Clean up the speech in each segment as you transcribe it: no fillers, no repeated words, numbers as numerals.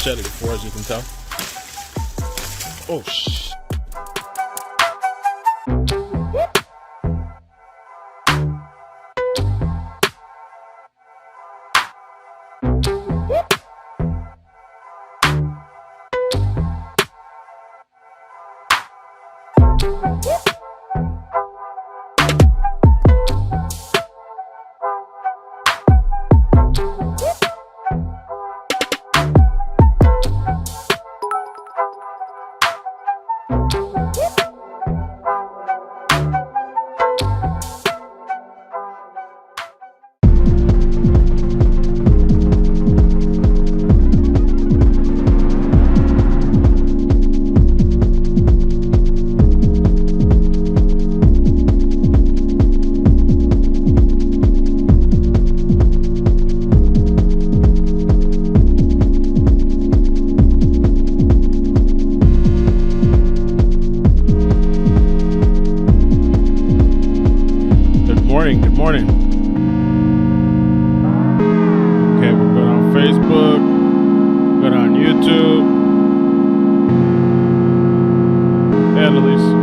machete before, as you can tell. Oh, shh. Good morning. Okay, we're good on Facebook, good on YouTube, and Elise.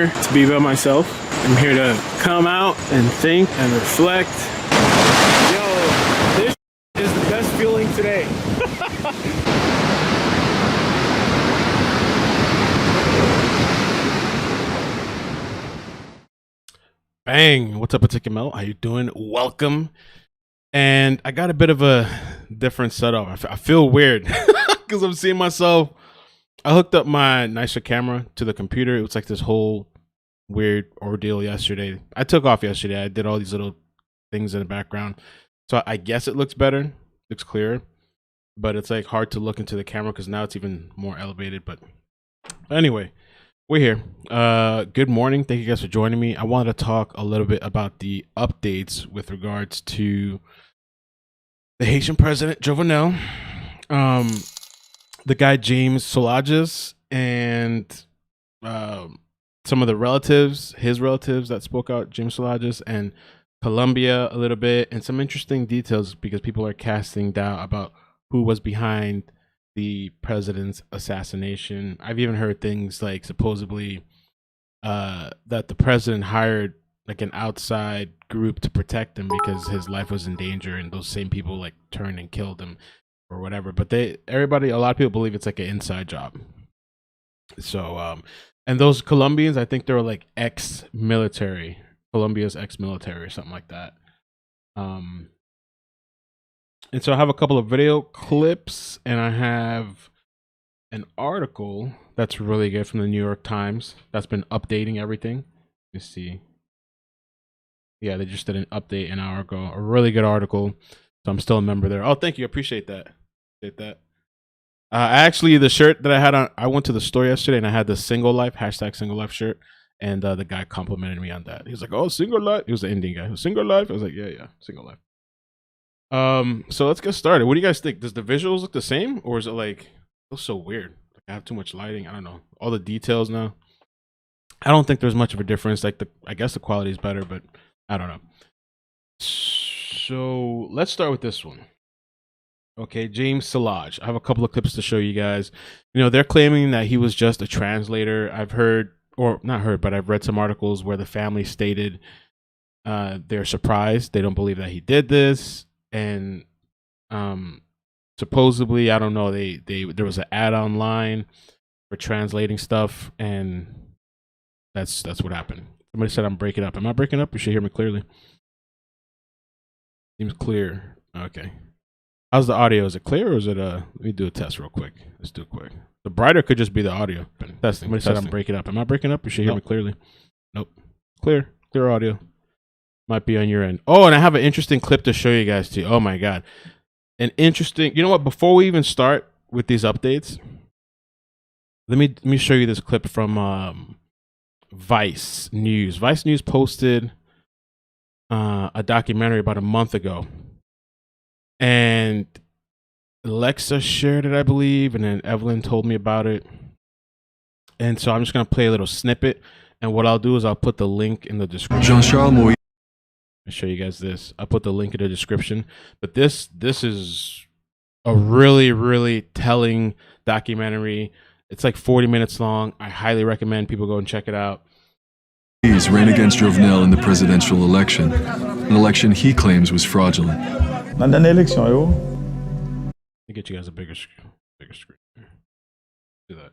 To be by myself. I'm here to come out and think and reflect. Yo, this is the best feeling today. Bang! What's up, iCkEdMeL? How you doing? Welcome. And I got a bit of a different setup. I feel weird because I'm seeing myself. I hooked up my nicer camera to the computer. It was like this whole weird ordeal yesterday. I took off yesterday. I did all these little things in the background. So I guess it looks better, looks clearer, but it's like hard to look into the camera because now it's even more elevated. But anyway, we're here. Good morning. Thank you guys for joining me. I wanted to talk a little bit about the updates with regards to the Haitian president, Jovenel, the guy, James Solages, and some of the relatives, his relatives that spoke out, James Solages, and Colombia a little bit, and some interesting details because people are casting doubt about who was behind the president's assassination. I've even heard things like supposedly that the president hired like an outside group to protect him because his life was in danger, and those same people like turned and killed him. or whatever. But a lot of people believe it's like an inside job. So, and those Colombians, I think they were like ex-military, Colombia's ex-military or something like that. And so I have a couple of video clips, and I have an article that's really good from the New York Times that's been updating everything. Let's see. Yeah, they just did an update an hour ago. A really good article. So I'm still a member there. Oh, thank you. I appreciate that. Actually, the shirt that I had on, I went to the store yesterday and I had the single life, #single life shirt. And the guy complimented me on that. He was like, "Oh, single life." He was an Indian guy. He was single life. I was like, yeah, single life. So let's get started. What do you guys think? Does the visuals look the same, or is it like, it looks so weird? Like I have too much lighting. I don't know. All the details now. I don't think there's much of a difference. Like I guess the quality is better, but I don't know. So let's start with this one. Okay, James Solage. I have a couple of clips to show you guys. You know, they're claiming that he was just a translator. I've heard, or not heard, but I've read some articles where the family stated they're surprised. They don't believe that he did this. And supposedly, I don't know, there was an ad online for translating stuff, and that's what happened. Somebody said I'm breaking up. Am I breaking up? You should hear me clearly. Seems clear. Okay. How's the audio? Is it clear, or is it let me do a test real quick. Let's do it quick. The brighter could just be the audio. Testing. Somebody said I'm breaking up. Am I breaking up? You should hear me clearly. Nope. Clear audio. Might be on your end. Oh, and I have an interesting clip to show you guys too. Oh my god. An interesting, you know what, before we even start with these updates, let me show you this clip from Vice News. Vice News posted a documentary about a month ago. And Alexa shared it, I believe, and then Evelyn told me about it. And so I'm just going to play a little snippet. And what I'll do is I'll put the link in the description. Jean-Charles Moïse. I'll show you guys this. I'll put the link in the description. But this is a really, really telling documentary. It's like 40 minutes long. I highly recommend people go and check it out. Moïse ran against Jovenel in the presidential election, an election he claims was fraudulent. Dans la dernière élection, yo. Let me get you guys a bigger screen. Do that.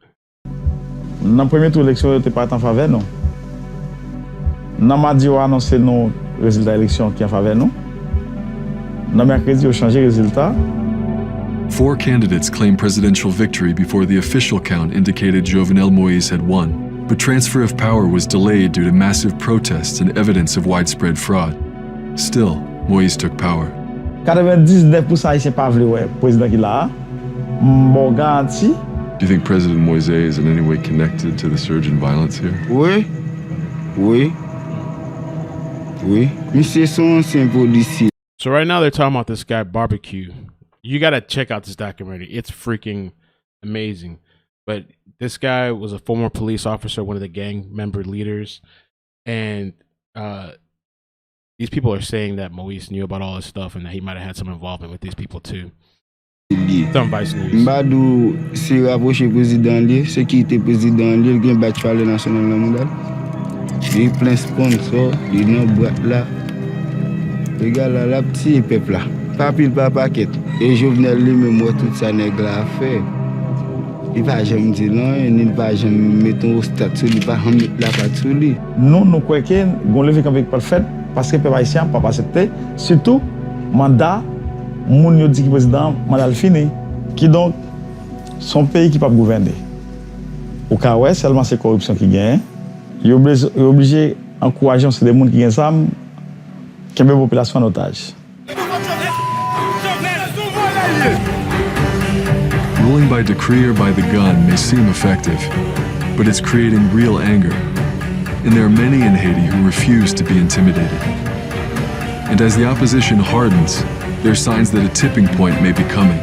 Dans le premier tour d'élection, yo, t'es pas en faveur, non? Dans mardi, yo annoncé nos résultats d'élection qui en faveur, non? Dans mercredi, yo changé résultat. 4 candidates claimed presidential victory before the official count indicated Jovenel Moise had won, but transfer of power was delayed due to massive protests and evidence of widespread fraud. Still, Moise took power. 99% haïtien pas vle ouais président qui là. Bon garanti. Do you think President Moise is in any way connected to the surge in violence here? Oui. Monsieur son ancien policier. So right now they're talking about this guy Barbecue. You got to check out this documentary. It's freaking amazing. But this guy was a former police officer, one of the gang member leaders, and these people are saying that Moise knew about all this stuff and that he might have had some involvement with these people too. Some Vice News. Mbadou si rapproché président li, sécurité président li, il gen battre le national mondial. Il plein sponsor, il nan boîte là. Regarde là, la petit peuple là. Pas pile pas paquet. Et Jovenel lui même moi tout ça nèg là fait. Il va jamais dire non, il va jamais mettre au statut, il va jamais mettre la patte sur lui. Nous croyons que gon levé avec pas fait parce que peuple haïtien pas accepté, surtout mandat moun yo dit que président mandat fini qui donc son pays qui pas gouverner. Au cas où seulement c'est corruption qui gagne, il obligé encourager ces monde qui gagne ça qui met population en otage. Ruling by decree or by the gun may seem effective, but it's creating real anger. And there are many in Haiti who refuse to be intimidated. And as the opposition hardens, there are signs that a tipping point may be coming,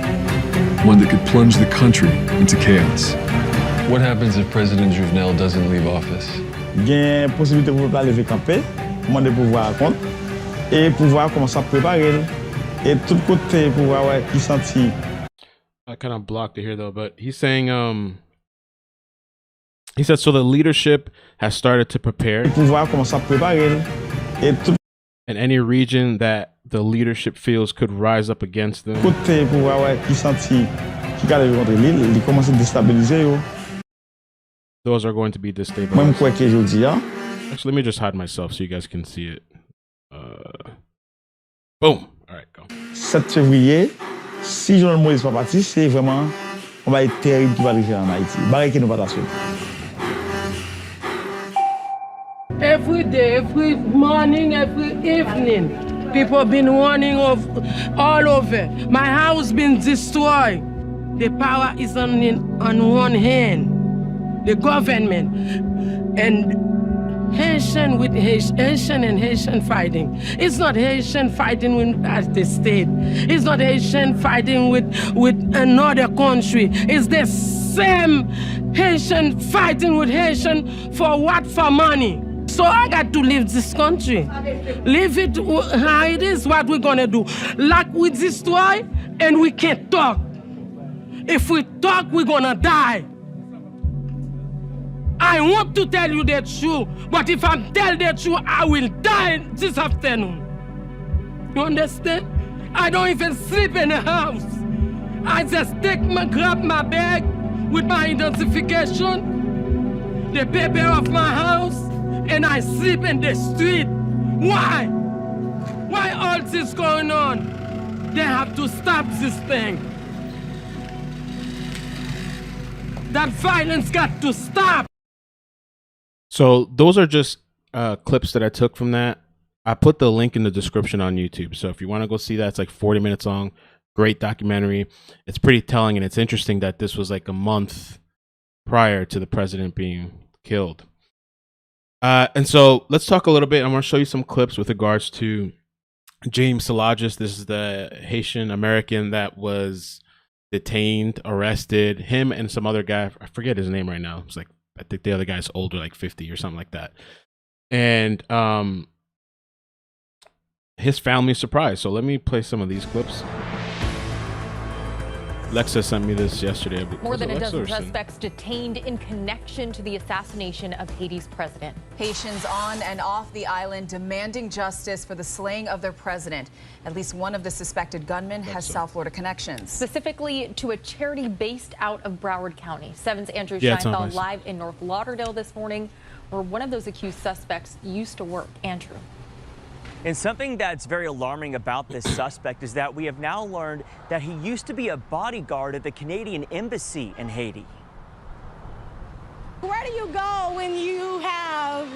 one that could plunge the country into chaos. What happens if President Jovenel doesn't leave office? Il y a une possibilité pour le lever camper, demander pouvoir compte et pouvoir commencer à préparer et tout côté pouvoir qui sentit. I kind of blocked it here though, but he's saying he said so the leadership has started to prepare. Pouvoir commencer à préparer et tout and any region that the leadership feels could rise up against them. Côté pour avoir qui senti qui calé contre l'île, il commence à déstabiliser yo. Those are going to be destabilized. Même quoi que je dis hein. Actually, let me just hide myself so you guys can see it. Boom. All right, go. 7 février, si Jovenel Moise pas parti, c'est vraiment on va être terrible qui va arriver en Haïti. Barré qui nous va t'assurer. Every day, every morning, every evening, people been warning of all over. My house been destroyed. The power is on one hand, the government, and Haitian with Haitian and Haitian fighting. It's not Haitian fighting with the state. It's not Haitian fighting with another country. It's the same Haitian fighting with Haitian for what? For money. So I got to leave this country. Leave it how it is, what we're gonna do. Like we destroy and we can't talk. If we talk, we're gonna die. I want to tell you the truth, but if I tell the truth, I will die this afternoon. You understand? I don't even sleep in the house. I just grab my bag with my identification, the paper of my house, and I sleep in the street. Why? Why all this going on? They have to stop this thing. That violence got to stop. So those are just clips that I took from that. I put the link in the description on YouTube. So if you want to go see that, it's like 40 minutes long. Great documentary. It's pretty telling, and it's interesting that this was like a month prior to the president being killed. And so let's talk a little bit. I'm going to show you some clips with regards to James Solages. This is the Haitian American that was detained, arrested. Him and some other guy, I forget his name right now. It's like, I think the other guy's older, like 50 or something like that. And his family's surprised. So let me play some of these clips. Lexa sent me this yesterday. More than a dozen suspects detained in connection to the assassination of Haiti's president. Haitians on and off the island demanding justice for the slaying of their president. At least one of the suspected gunmen has South Florida connections. Specifically to a charity based out of Broward County. 7's Andrew Yeah, Scheinfeld live in North Lauderdale this morning, where one of those accused suspects used to work. Andrew. And something that's very alarming about this suspect is that we have now learned that he used to be a bodyguard at the Canadian Embassy in Haiti. Where do you go when you have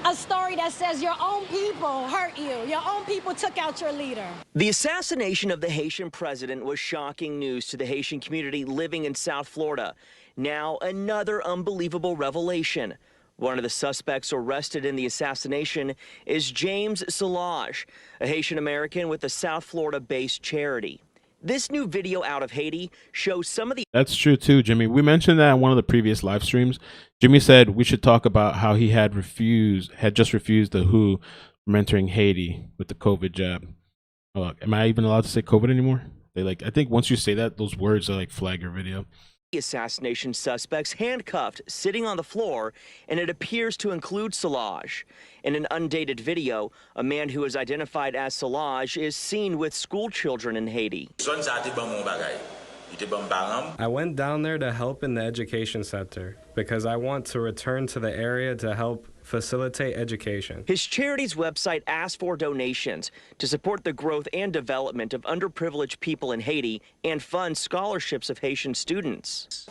a story that says your own people hurt you, your own people took out your leader? The assassination of the Haitian president was shocking news to the Haitian community living in South Florida. Now, another unbelievable revelation. One of the suspects arrested in the assassination is James Solages, a Haitian American with a South Florida-based charity. This new video out of Haiti shows some of the... That's true too, Jimmy. We mentioned that in one of the previous live streams. Jimmy said we should talk about how he had just refused the WHO from entering Haiti with the COVID jab. Oh, am I even allowed to say COVID anymore? I think once you say that, those words are like flag your video. Assassination suspects handcuffed, sitting on the floor, and it appears to include Solages. In an undated video, a man who is identified as Solages is seen with school children in Haiti. I went down there to help in the education sector because I want to return to the area to help facilitate education. His charity's website asks for donations to support the growth and development of underprivileged people in Haiti and fund scholarships of Haitian students.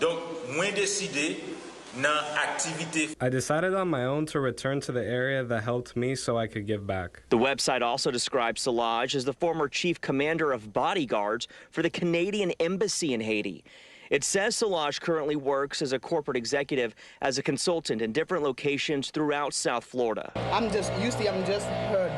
I decided on my own to return to the area that helped me so I could give back. The website also describes Solages as the former chief commander of bodyguards for the Canadian Embassy in Haiti. It says Solages currently works as a corporate executive as a consultant in different locations throughout South Florida. I'm just heard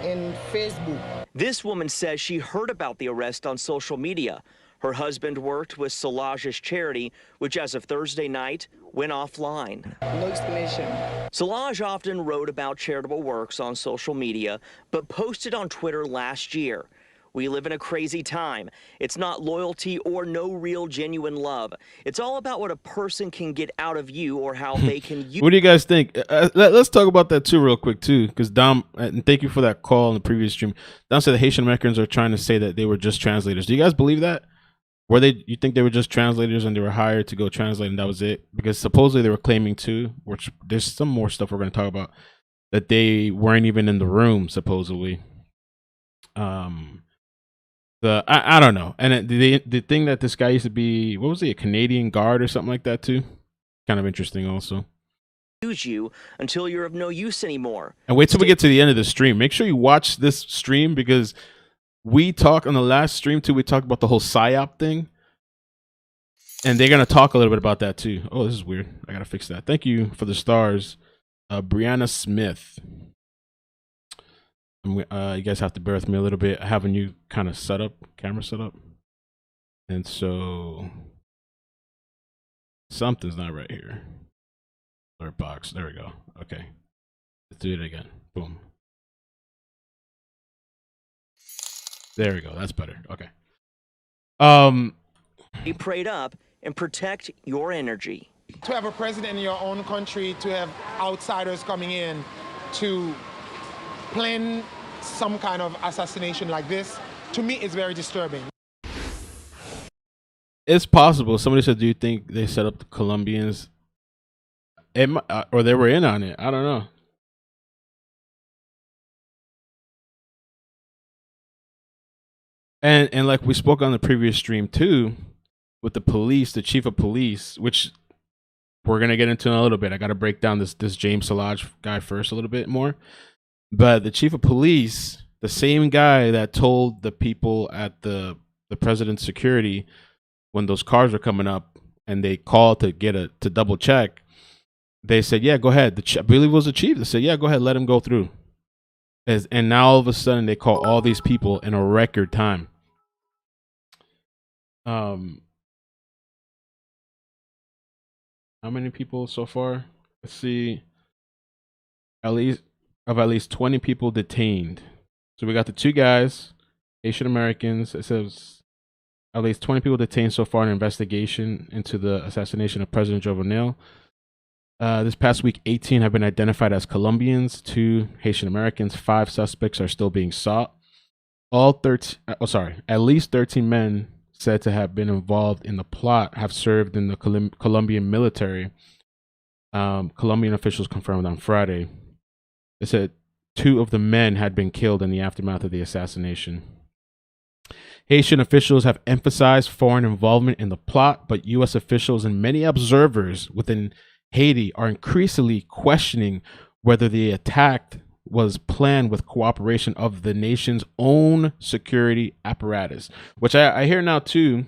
in Facebook. This woman says she heard about the arrest on social media. Her husband worked with Solages' charity, which as of Thursday night went offline. No explanation. Solages often wrote about charitable works on social media, but posted on Twitter last year. We live in a crazy time. It's not loyalty or no real genuine love. It's all about what a person can get out of you or how they can use. What do you guys think? Let's talk about that too real quick too, because Dom, and thank you for that call in the previous stream. Dom said the Haitian Americans are trying to say that they were just translators. Do you guys believe that? Were they? You think they were just translators and they were hired to go translate and that was it? Because supposedly they were claiming too, which there's some more stuff we're going to talk about, that they weren't even in the room supposedly. I don't know. And the thing that this guy used to be, what was he, a Canadian guard or something like that too? Kind of interesting also. Use you until you're of no use anymore. And wait till we get to the end of the stream. Make sure you watch this stream because we talk on the last stream too. We talked about the whole PSYOP thing. And they're going to talk a little bit about that too. Oh, this is weird. I got to fix that. Thank you for the stars. Brianna Smith. You guys have to bear with me a little bit. I have a new kind of camera setup. And so something's not right here. Alert box. There we go. Okay. Let's do it again. Boom. There we go. That's better. Okay. Be prayed up and protect your energy. To have a president in your own country, to have outsiders coming in to plan some kind of assassination like this, to me, it's very disturbing. It's possible. Somebody said, do you think they set up the Colombians or they were in on it? I don't know. And like we spoke on the previous stream too, with the police, the chief of police, which we're going to get into in a little bit. I got to break down this James Solages guy first a little bit more. But the chief of police, the same guy that told the people at the president's security when those cars were coming up and they called to to double check, they said, yeah, go ahead. I believe it was the chief. They said, yeah, go ahead, let him go through. And now all of a sudden they call all these people in a record time. How many people so far? Let's see. At least 20 people detained. So we got the two guys, Haitian Americans. It says at least 20 people detained so far in an investigation into the assassination of President Jovenel. This past week, 18 have been identified as Colombians, 2 Haitian Americans, 5 suspects are still being sought. At least 13 men said to have been involved in the plot have served in the Colombian military. Colombian officials confirmed on Friday. They said 2 of the men had been killed in the aftermath of the assassination. Haitian officials have emphasized foreign involvement in the plot, but U.S. officials and many observers within Haiti are increasingly questioning whether the attack was planned with cooperation of the nation's own security apparatus, which I hear now too.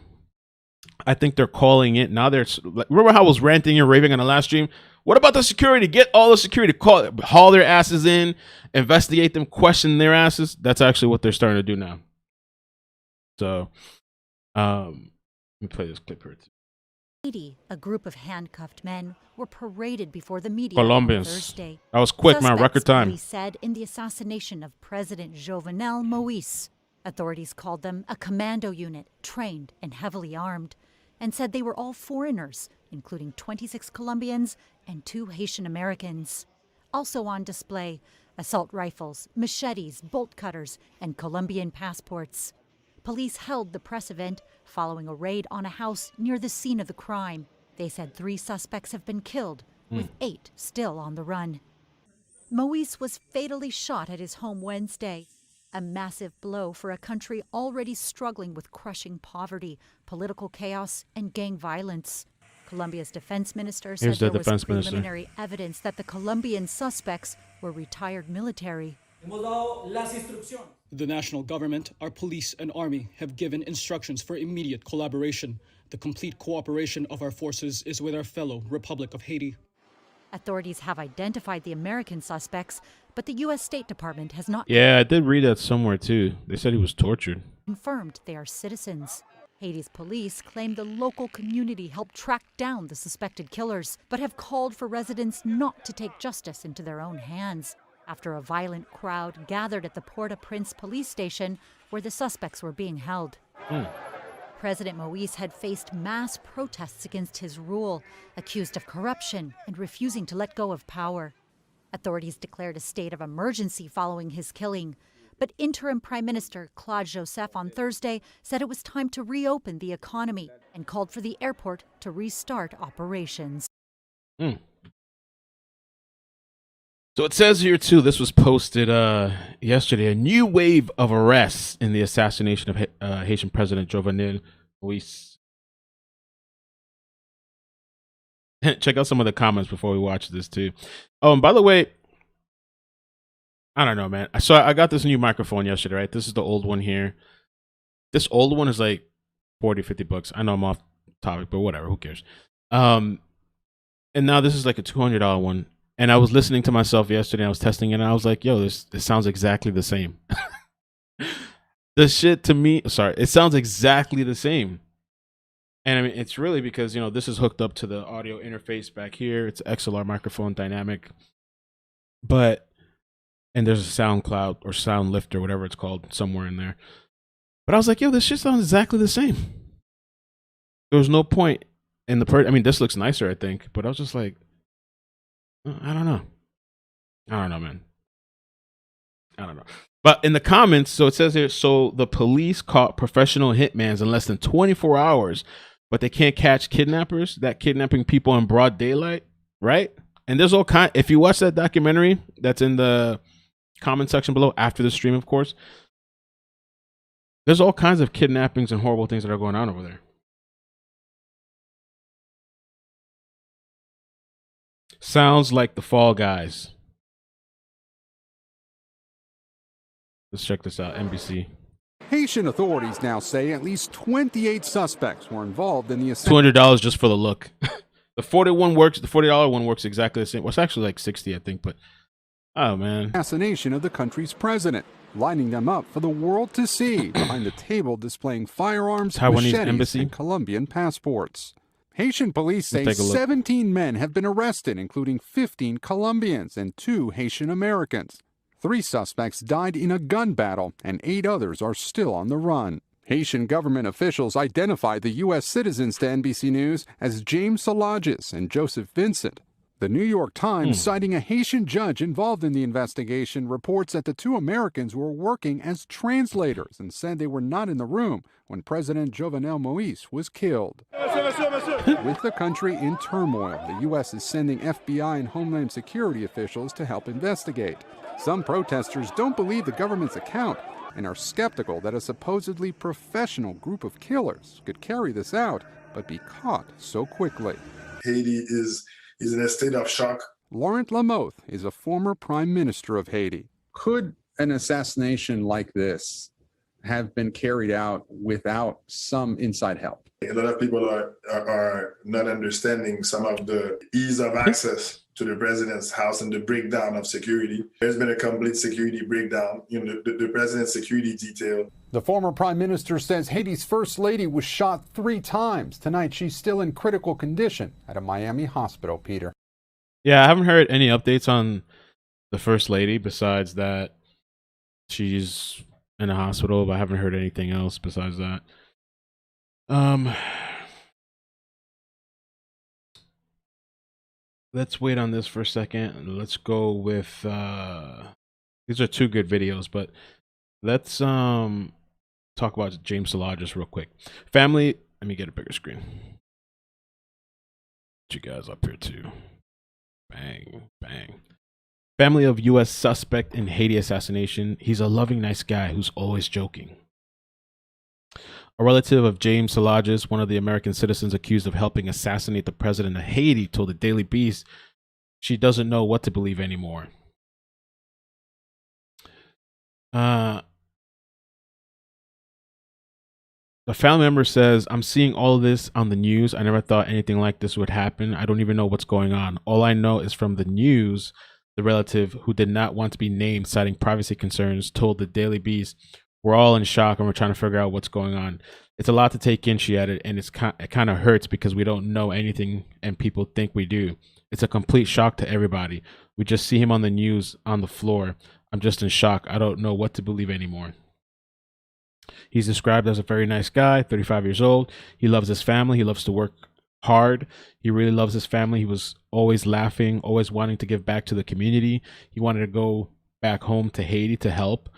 I think they're calling it now. Remember how I was ranting and raving on the last stream? What about the security? Get all the security, haul their asses in, investigate them, question their asses. That's actually what they're starting to do now. So, let me play this clip here. Haiti, a group of handcuffed men were paraded before the media Colombians. on Thursday. That was quick, man. Record time. Police said in the assassination of President Jovenel Moise. Authorities called them a commando unit, trained and heavily armed, and said they were all foreigners, including 26 Colombians and 2 Haitian Americans. Also on display, assault rifles, machetes, bolt cutters, and Colombian passports. Police held the press event following a raid on a house near the scene of the crime. They said 3 suspects have been killed, with 8 still on the run. Moise was fatally shot at his home Wednesday, a massive blow for a country already struggling with crushing poverty, political chaos, and gang violence. Colombia's defense minister said there was preliminary evidence that the Colombian suspects were retired military. The national government, our police and army have given instructions for immediate collaboration. The complete cooperation of our forces is with our fellow Republic of Haiti. Authorities have identified the American suspects, but the U.S. State Department has not. Yeah, I did read that somewhere too. They said he was tortured. Confirmed they are citizens. Haiti's police claim the local community helped track down the suspected killers, but have called for residents not to take justice into their own hands. after a violent crowd gathered at the Port-au-Prince police station where the suspects were being held. President Moise had faced mass protests against his rule, accused of corruption and refusing to let go of power. Authorities declared a state of emergency following his killing. But interim Prime Minister Claude Joseph on Thursday said it was time to reopen the economy and called for the airport to restart operations. So it says here, too, this was posted yesterday, a new wave of arrests in the assassination of Haitian President Jovenel Moise. Check out some of the comments before we watch this, too. Oh, and by the way, I don't know, man. So I got this new microphone yesterday, right? This is the old one here. This old one is like 40, 50 bucks. I know I'm off topic, but whatever. Who cares? And now this is like a $200 one. And I was listening to myself yesterday. I was testing it, and I was like, yo, this sounds exactly the same. The shit to me, sorry, it sounds exactly the same. And I mean, it's really because, you know, this is hooked up to the audio interface back here. It's XLR microphone dynamic. And there's a sound cloud or sound lift or whatever it's called somewhere in there. But I was like, yo, this shit sounds exactly the same. There was no point in I mean, this looks nicer, I think. But I was just like, I don't know. I don't know, man. I don't know. But in the comments, so it says here, so the police caught professional hitmans in less than 24 hours, but they can't catch kidnappers that kidnapping people in broad daylight, right? And there's all kind. If you watch that documentary, that's in the comment section below after the stream, of course. There's all kinds of kidnappings and horrible things that are going on over there. Sounds like the Fall Guys. Let's check this out. NBC. Haitian authorities now say at least 28 suspects were involved in the $200 just for the look. The $40 one works exactly the same. Well, it's actually like 60, I think, but oh man. Assassination of the country's president, lining them up for the world to see behind a table displaying firearms, Taiwanese machetes, embassy and Colombian passports. Haitian police say 17 men have been arrested, including 15 Colombians and 2 Haitian Americans. 3 suspects died in a gun battle, and 8 others are still on the run. Haitian government officials identified the U.S. citizens to NBC News as James Solages and Joseph Vincent. The New York Times, citing a Haitian judge involved in the investigation, reports that the 2 Americans were working as translators and said they were not in the room when President Jovenel Moise was killed. With the country in turmoil, the U.S. is sending FBI and Homeland Security officials to help investigate. Some protesters don't believe the government's account and are skeptical that a supposedly professional group of killers could carry this out but be caught so quickly. Haiti is in a state of shock. Laurent Lamothe is a former prime minister of Haiti. Could an assassination like this have been carried out without some inside help? A lot of people are not understanding some of the ease of access to the president's house and the breakdown of security. There's been a complete security breakdown. You know, the president's security detail. The former prime minister says Haiti's first lady was shot 3 times. Tonight, she's still in critical condition at a Miami hospital, Peter. Yeah, I haven't heard any updates on the first lady besides that she's in a hospital, but I haven't heard anything else besides that. Let's wait on this for a second. Let's go with these are 2 good videos, but let's talk about James Solages real quick. Family, let me get a bigger screen. Put you guys up here too. Bang, bang. Family of U.S. suspect in Haiti assassination. He's a loving, nice guy who's always joking. A relative of James Solages, one of the American citizens accused of helping assassinate the president of Haiti, told the Daily Beast she doesn't know what to believe anymore. The family member says, I'm seeing all of this on the news. I never thought anything like this would happen. I don't even know what's going on. All I know is from the news. The relative, who did not want to be named, citing privacy concerns, told the Daily Beast, we're all in shock and we're trying to figure out what's going on. It's a lot to take in, she added, and it kind of hurts because we don't know anything and people think we do. It's a complete shock to everybody. We just see him on the news on the floor. I'm just in shock. I don't know what to believe anymore. He's described as a very nice guy, 35 years old. He loves his family. He loves to work hard. He really loves his family. He was always laughing, always wanting to give back to the community. He wanted to go back home to Haiti to help.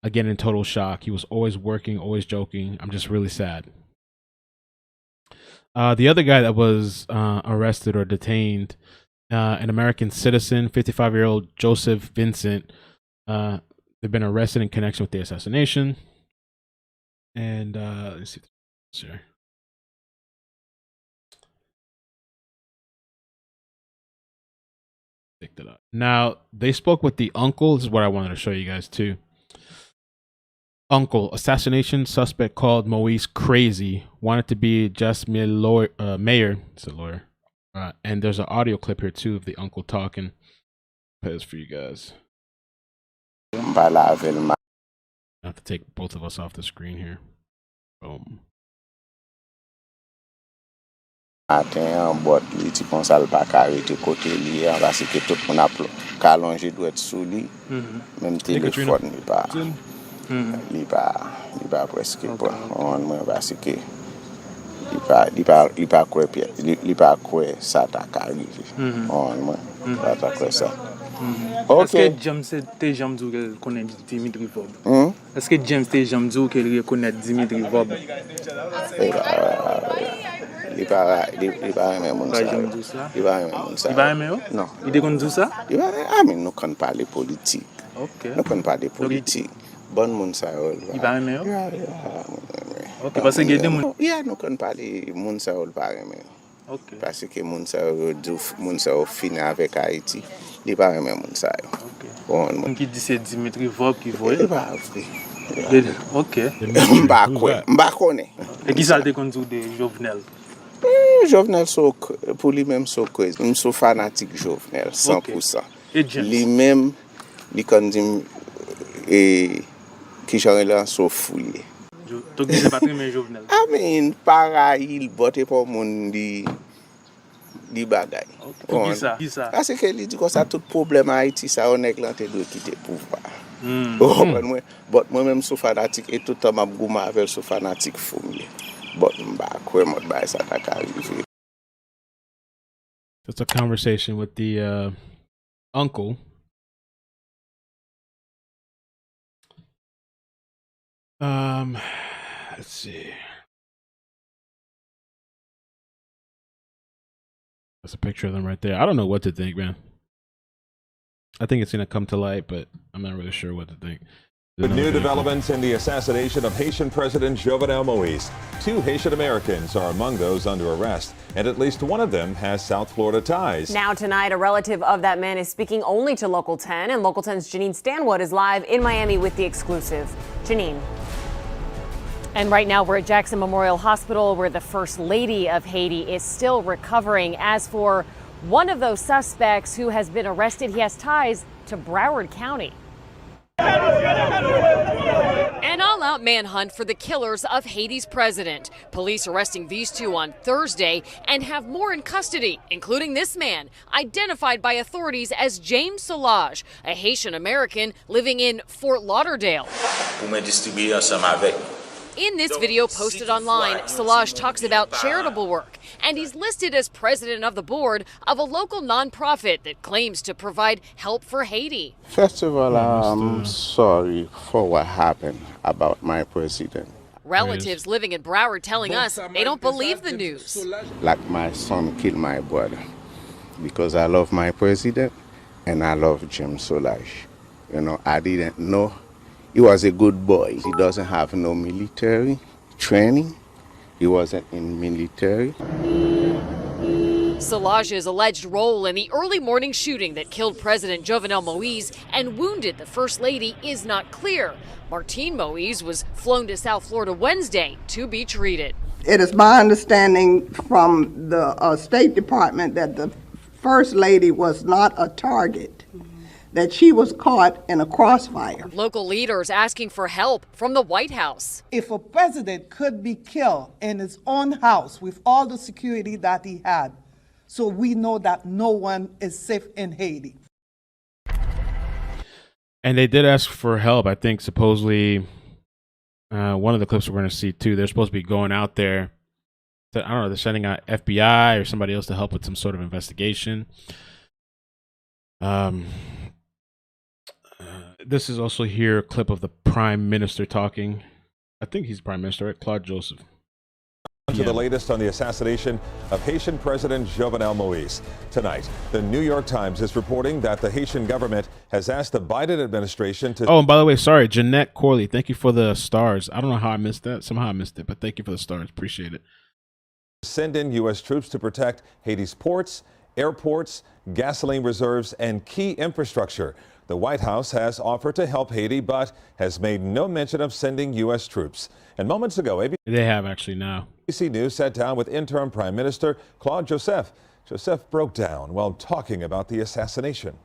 Again, in total shock. He was always working, always joking. I'm just really sad. The other guy that was arrested or detained, an American citizen, 55-year-old Joseph Vincent. They've been arrested in connection with the assassination. And let's see. Sure. Picked it up. Now, they spoke with the uncle. This is what I wanted to show you guys too. Uncle, assassination suspect called Moise crazy, wanted to be just mayor. It's a lawyer. And there's an audio clip here too of the uncle talking. Play this for you guys. I have to take both of us off the screen here. Boom. Matin, bot li ti konsal pa karete kote li an parce que tout moun a kalonge doit être sous li. Même téléphone li pa. Li pa presque pas. On moi parce que li pa kwe ça ta arrivé. On moi pas ta kwe ça. Est-ce que James te jam dou qu'elle connaît Dimitri Vob? Est-ce que James te jam dou qu'elle reconnaît Dimitri Vob? Il pas même mon ça. Il va même mon ça. Il va même non. Il déconne tout ça? Il va mais nous connaissons pas les politiques. OK. Nous connaissons pas des politiques. Bon mon ça. Il va même. OK parce que il y a des monde. Yeah, nous connaissons pas les mon ça pas même. OK. Parce que mon ça fini avec Haïti. Il va même mon ça. OK. Bon mon qui dit c'est Dimitri Vob qui voit. Il va vrai. OK. M'ba connaît. Et qui ça te conduit de Jovenel? Jovenel pour lui-même so crazy. Je suis fanatique Jovenel 100%. Lui-même il conduit et qui j'en là so fouillé. Donc c'est pas très mais Jovenel. I mean pareil il botte pour mon di bagay. Pour qui ça? Parce que il dit que ça tout problème à Haïti ça on est planté doit quitter pouvoir. Moi-même suis fanatique et tout le temps m'a gouma avec so fanatique fouillé. It's a conversation with the uncle. Let's see. That's a picture of them right there. I don't know what to think, man. I think it's gonna come to light, but I'm not really sure what to think. The new developments in the assassination of Haitian President Jovenel Moise. 2 Haitian Americans are among those under arrest, and at least one of them has South Florida ties. Now tonight, a relative of that man is speaking only to Local 10, and Local 10's Janine Stanwood is live in Miami with the exclusive. Janine. And right now we're at Jackson Memorial Hospital where the First Lady of Haiti is still recovering. As for one of those suspects who has been arrested, he has ties to Broward County. An all-out manhunt for the killers of Haiti's president. Police arresting these 2 on Thursday and have more in custody, including this man, identified by authorities as James Solages, a Haitian American living in Fort Lauderdale. In this video posted online, Solages talks about charitable work, and he's listed as president of the board of a local nonprofit that claims to provide help for Haiti. First of all, I'm sorry for what happened about my president. Relatives living in Broward telling us they don't believe the news. Like my son killed my brother because I love my president and I love James Solages. You know, I didn't know. He was a good boy. He doesn't have no military training. He wasn't in military. Solages' alleged role in the early morning shooting that killed President Jovenel Moise and wounded the First Lady is not clear. Martine Moise was flown to South Florida Wednesday to be treated. It is my understanding from the State Department that the First Lady was not a target, that she was caught in a crossfire. Local leaders asking for help from the White House. If a president could be killed in his own house with all the security that he had, so we know that no one is safe in Haiti. And they did ask for help. I think supposedly one of the clips we're going to see too, they're supposed to be going out there. I don't know, they're sending out FBI or somebody else to help with some sort of investigation. This is also here a clip of the Prime Minister talking. I think he's Prime Minister, right? Claude Joseph. To the latest on the assassination of Haitian President Jovenel Moise. Tonight, the New York Times is reporting that the Haitian government has asked the Biden administration to... Oh, and by the way, sorry, Jeanette Corley, thank you for the stars. I don't know how I missed that. Somehow I missed it, but thank you for the stars. Appreciate it. Send in U.S. troops to protect Haiti's ports, airports, gasoline reserves, and key infrastructure. The White House has offered to help Haiti, but has made no mention of sending U.S. troops. And moments ago, they have actually now. ABC News sat down with interim Prime Minister Claude Joseph. Joseph broke down while talking about the assassination.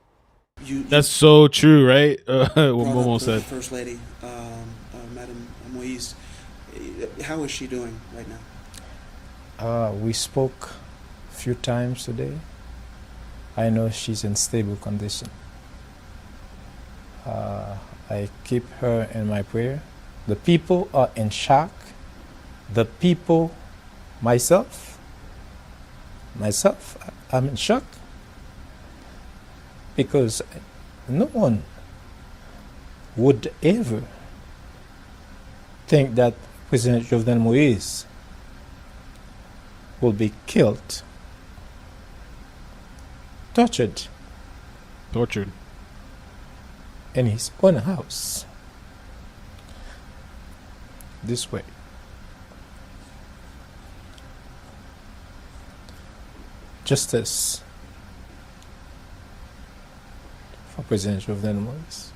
That's so true, right? What Momo said. First Lady, Madam Moise, how is she doing right now? We spoke a few times today. I know she's in stable condition. I keep her in my prayer. The people are in shock. The people, myself, I'm in shock. Because no one would ever think that President Jovenel Moise will be killed, tortured in his own house this way. Justice for President Jovenel Moise.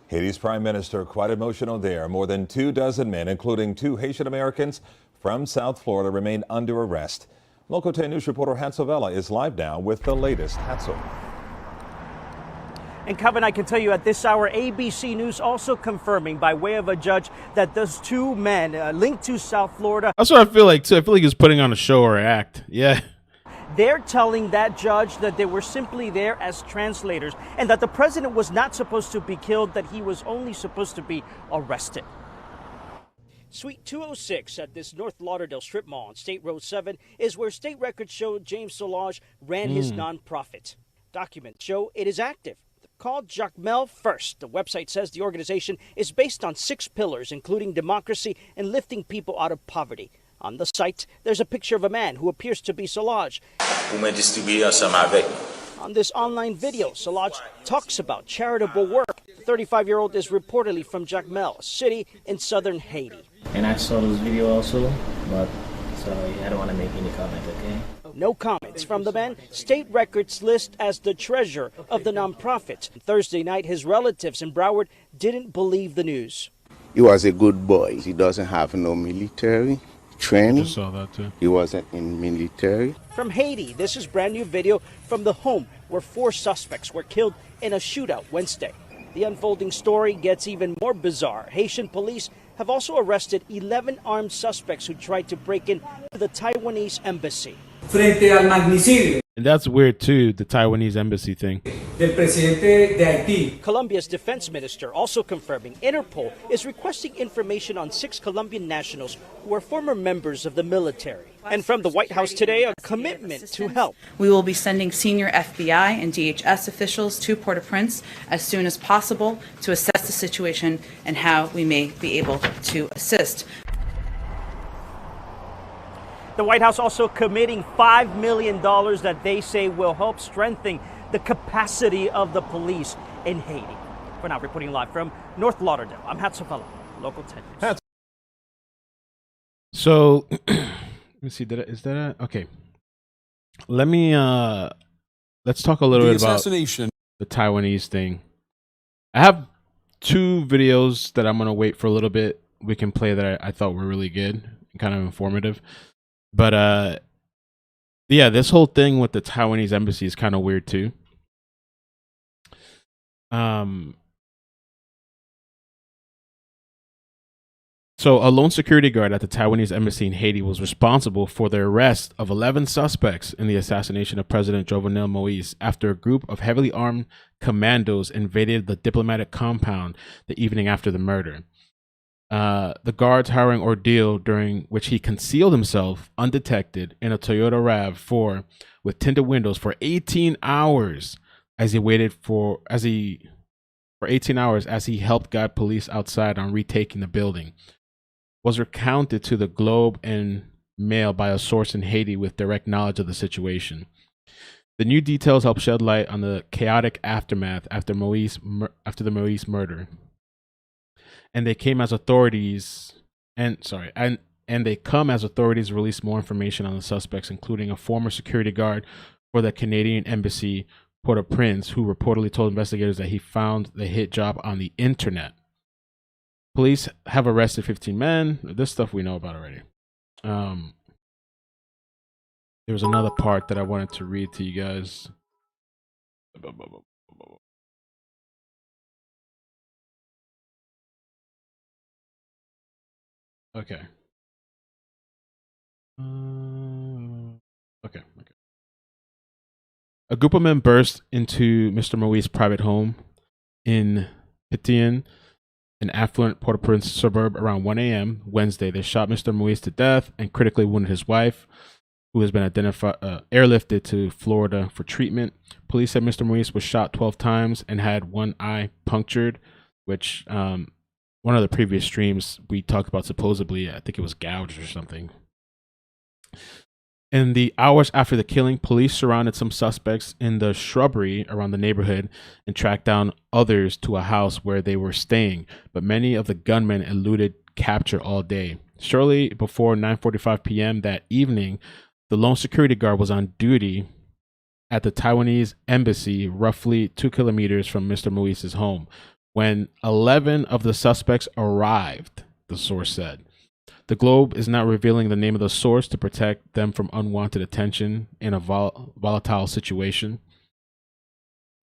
Haiti's Prime Minister quite emotional there. More than 24 men, including 2 Haitian Americans from South Florida, remain under arrest. Local 10 News reporter Hansel Vela is live now with the latest. Hansel. And Kevin, I can tell you at this hour, ABC News also confirming by way of a judge that those 2 men linked to South Florida. That's what I feel like too. I feel like he's putting on a show or act. Yeah. They're telling that judge that they were simply there as translators and that the president was not supposed to be killed, that he was only supposed to be arrested. Suite 206 at this North Lauderdale strip mall on State Road 7 is where state records show James Solages ran his nonprofit. Documents show it is active. Called iCkEdMeL First. The website says the organization is based on 6 pillars, including democracy and lifting people out of poverty. On the site, there's a picture of a man who appears to be Solages. On this online video, Solages talks about charitable work. The 35-year-old is reportedly from iCkEdMeL, a city in southern Haiti. And I saw this video also, but so I don't want to make any comment, okay? No comments from the man. State records list as the treasurer of the nonprofit. Thursday night, his relatives in Broward didn't believe the news. He was a good boy. He doesn't have no military training. I just saw that too. He wasn't in military. From Haiti, this is brand new video from the home where 4 suspects were killed in a shootout Wednesday. The unfolding story gets even more bizarre. Haitian police have also arrested 11 armed suspects who tried to break into the Taiwanese embassy. Frente al magnicidio. And that's weird too, the Taiwanese embassy thing. Del presidente de Haití. Colombia's defense minister also confirming Interpol is requesting information on 6 Colombian nationals who are former members of the military. And from the White House today, a commitment to help. We will be sending senior FBI and DHS officials to Port-au-Prince as soon as possible to assess the situation and how we may be able to assist. The White House also committing $5 million that they say will help strengthen the capacity of the police in Haiti. For now, reporting live from North Lauderdale, I'm Hatsafala, Local 10 News. So, let me see. Is that okay? Let me let's talk a little bit about the Taiwanese thing. I have 2 videos that I'm gonna wait for a little bit. We can play that I thought were really good and kind of informative. But yeah, this whole thing with the Taiwanese embassy is kind of weird too. So, a lone security guard at the Taiwanese embassy in Haiti was responsible for the arrest of 11 suspects in the assassination of President Jovenel Moise after a group of heavily armed commandos invaded the diplomatic compound the evening after the murder. The guard's harrowing ordeal, during which he concealed himself undetected in a Toyota RAV4 with tinted windows for 18 hours as he 18 hours as he helped guide police outside on retaking the building, was recounted to the Globe and Mail by a source in Haiti with direct knowledge of the situation. The new details help shed light on the chaotic aftermath after the Moise murder. And they come as authorities release more information on the suspects, including a former security guard for the Canadian embassy, Port-au-Prince, who reportedly told investigators that he found the hit job on the internet. Police have arrested 15 men. This stuff we know about already. There was another part that I wanted to read to you guys. Okay. Okay. A group of men burst into Mr. Moise's private home in Haitian, an affluent Port-au-Prince suburb, around 1 a.m. Wednesday. They shot Mr. Moise to death and critically wounded his wife, who has been airlifted to Florida for treatment. Police said Mr. Moise was shot 12 times and had one eye punctured, which one of the previous streams we talked about, supposedly, I think it was gouged or something. In the hours after the killing, police surrounded some suspects in the shrubbery around the neighborhood and tracked down others to a house where they were staying, but many of the gunmen eluded capture all day. Shortly before 9:45 p.m. that evening, the lone security guard was on duty at the Taiwanese embassy, roughly 2 kilometers from Mr. Moise's home, when 11 of the suspects arrived, the source said. The Globe is not revealing the name of the source to protect them from unwanted attention in a volatile situation.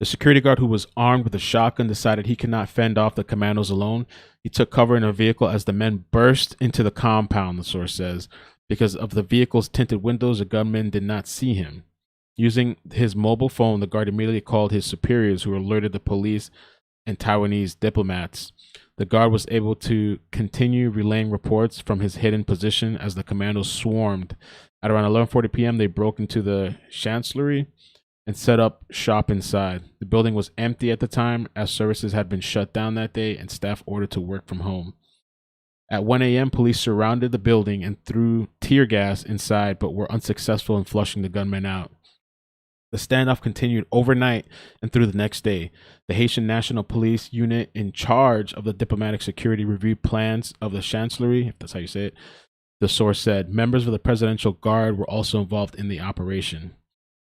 The security guard, who was armed with a shotgun, decided he could not fend off the commandos alone. He took cover in a vehicle as the men burst into the compound, the source says. Because of the vehicle's tinted windows, the gunman did not see him. Using his mobile phone, the guard immediately called his superiors, who alerted the police and Taiwanese diplomats. The guard was able to continue relaying reports from his hidden position as the commandos swarmed. At around 11:40 p.m., they broke into the chancellery and set up shop inside. The building was empty at the time, as services had been shut down that day and staff ordered to work from home. At 1 a.m., police surrounded the building and threw tear gas inside, but were unsuccessful in flushing the gunmen out. The standoff continued overnight and through the next day. The Haitian National Police unit in charge of the diplomatic security reviewed plans of the chancellery, if that's how you say it. The source said members of the Presidential Guard were also involved in the operation.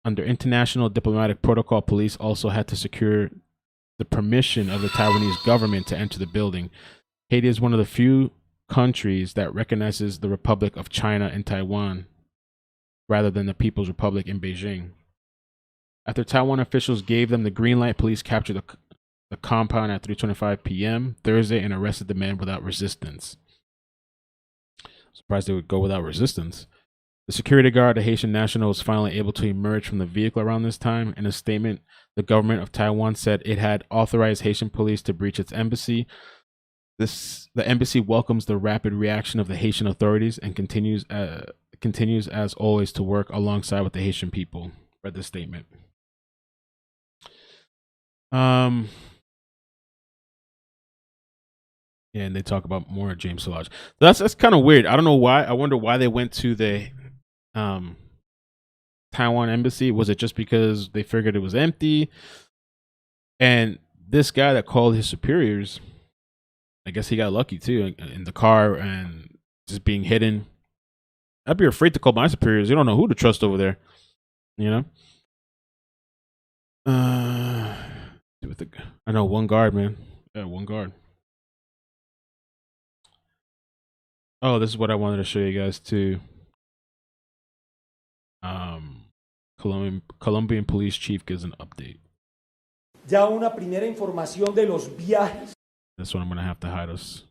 Under international diplomatic protocol, police also had to secure the permission of the Taiwanese government to enter the building. Haiti is one of the few countries that recognizes the Republic of China in Taiwan, rather than the People's Republic in Beijing. After Taiwan officials gave them the green light, police captured the compound at 3:25 p.m. Thursday and arrested the men without resistance. Surprised they would go without resistance. The security guard, a Haitian national, was finally able to emerge from the vehicle around this time. In a statement, the government of Taiwan said it had authorized Haitian police to breach its embassy. The embassy welcomes the rapid reaction of the Haitian authorities and continues as always to work alongside with the Haitian people. Read this statement. Yeah, and they talk about more of James Solages. That's kind of weird. I don't know why. I wonder why they went to the Taiwan embassy. Was it just because they figured it was empty? And this guy that called his superiors, I guess he got lucky too in the car and just being hidden. I'd be afraid to call my superiors. You don't know who to trust over there, you know. I know one guard, man. Yeah, one guard. Oh, this is what I wanted to show you guys too. Colombian police chief gives an update. Ya una primera información de los viajes. That's what I'm gonna have to hide us.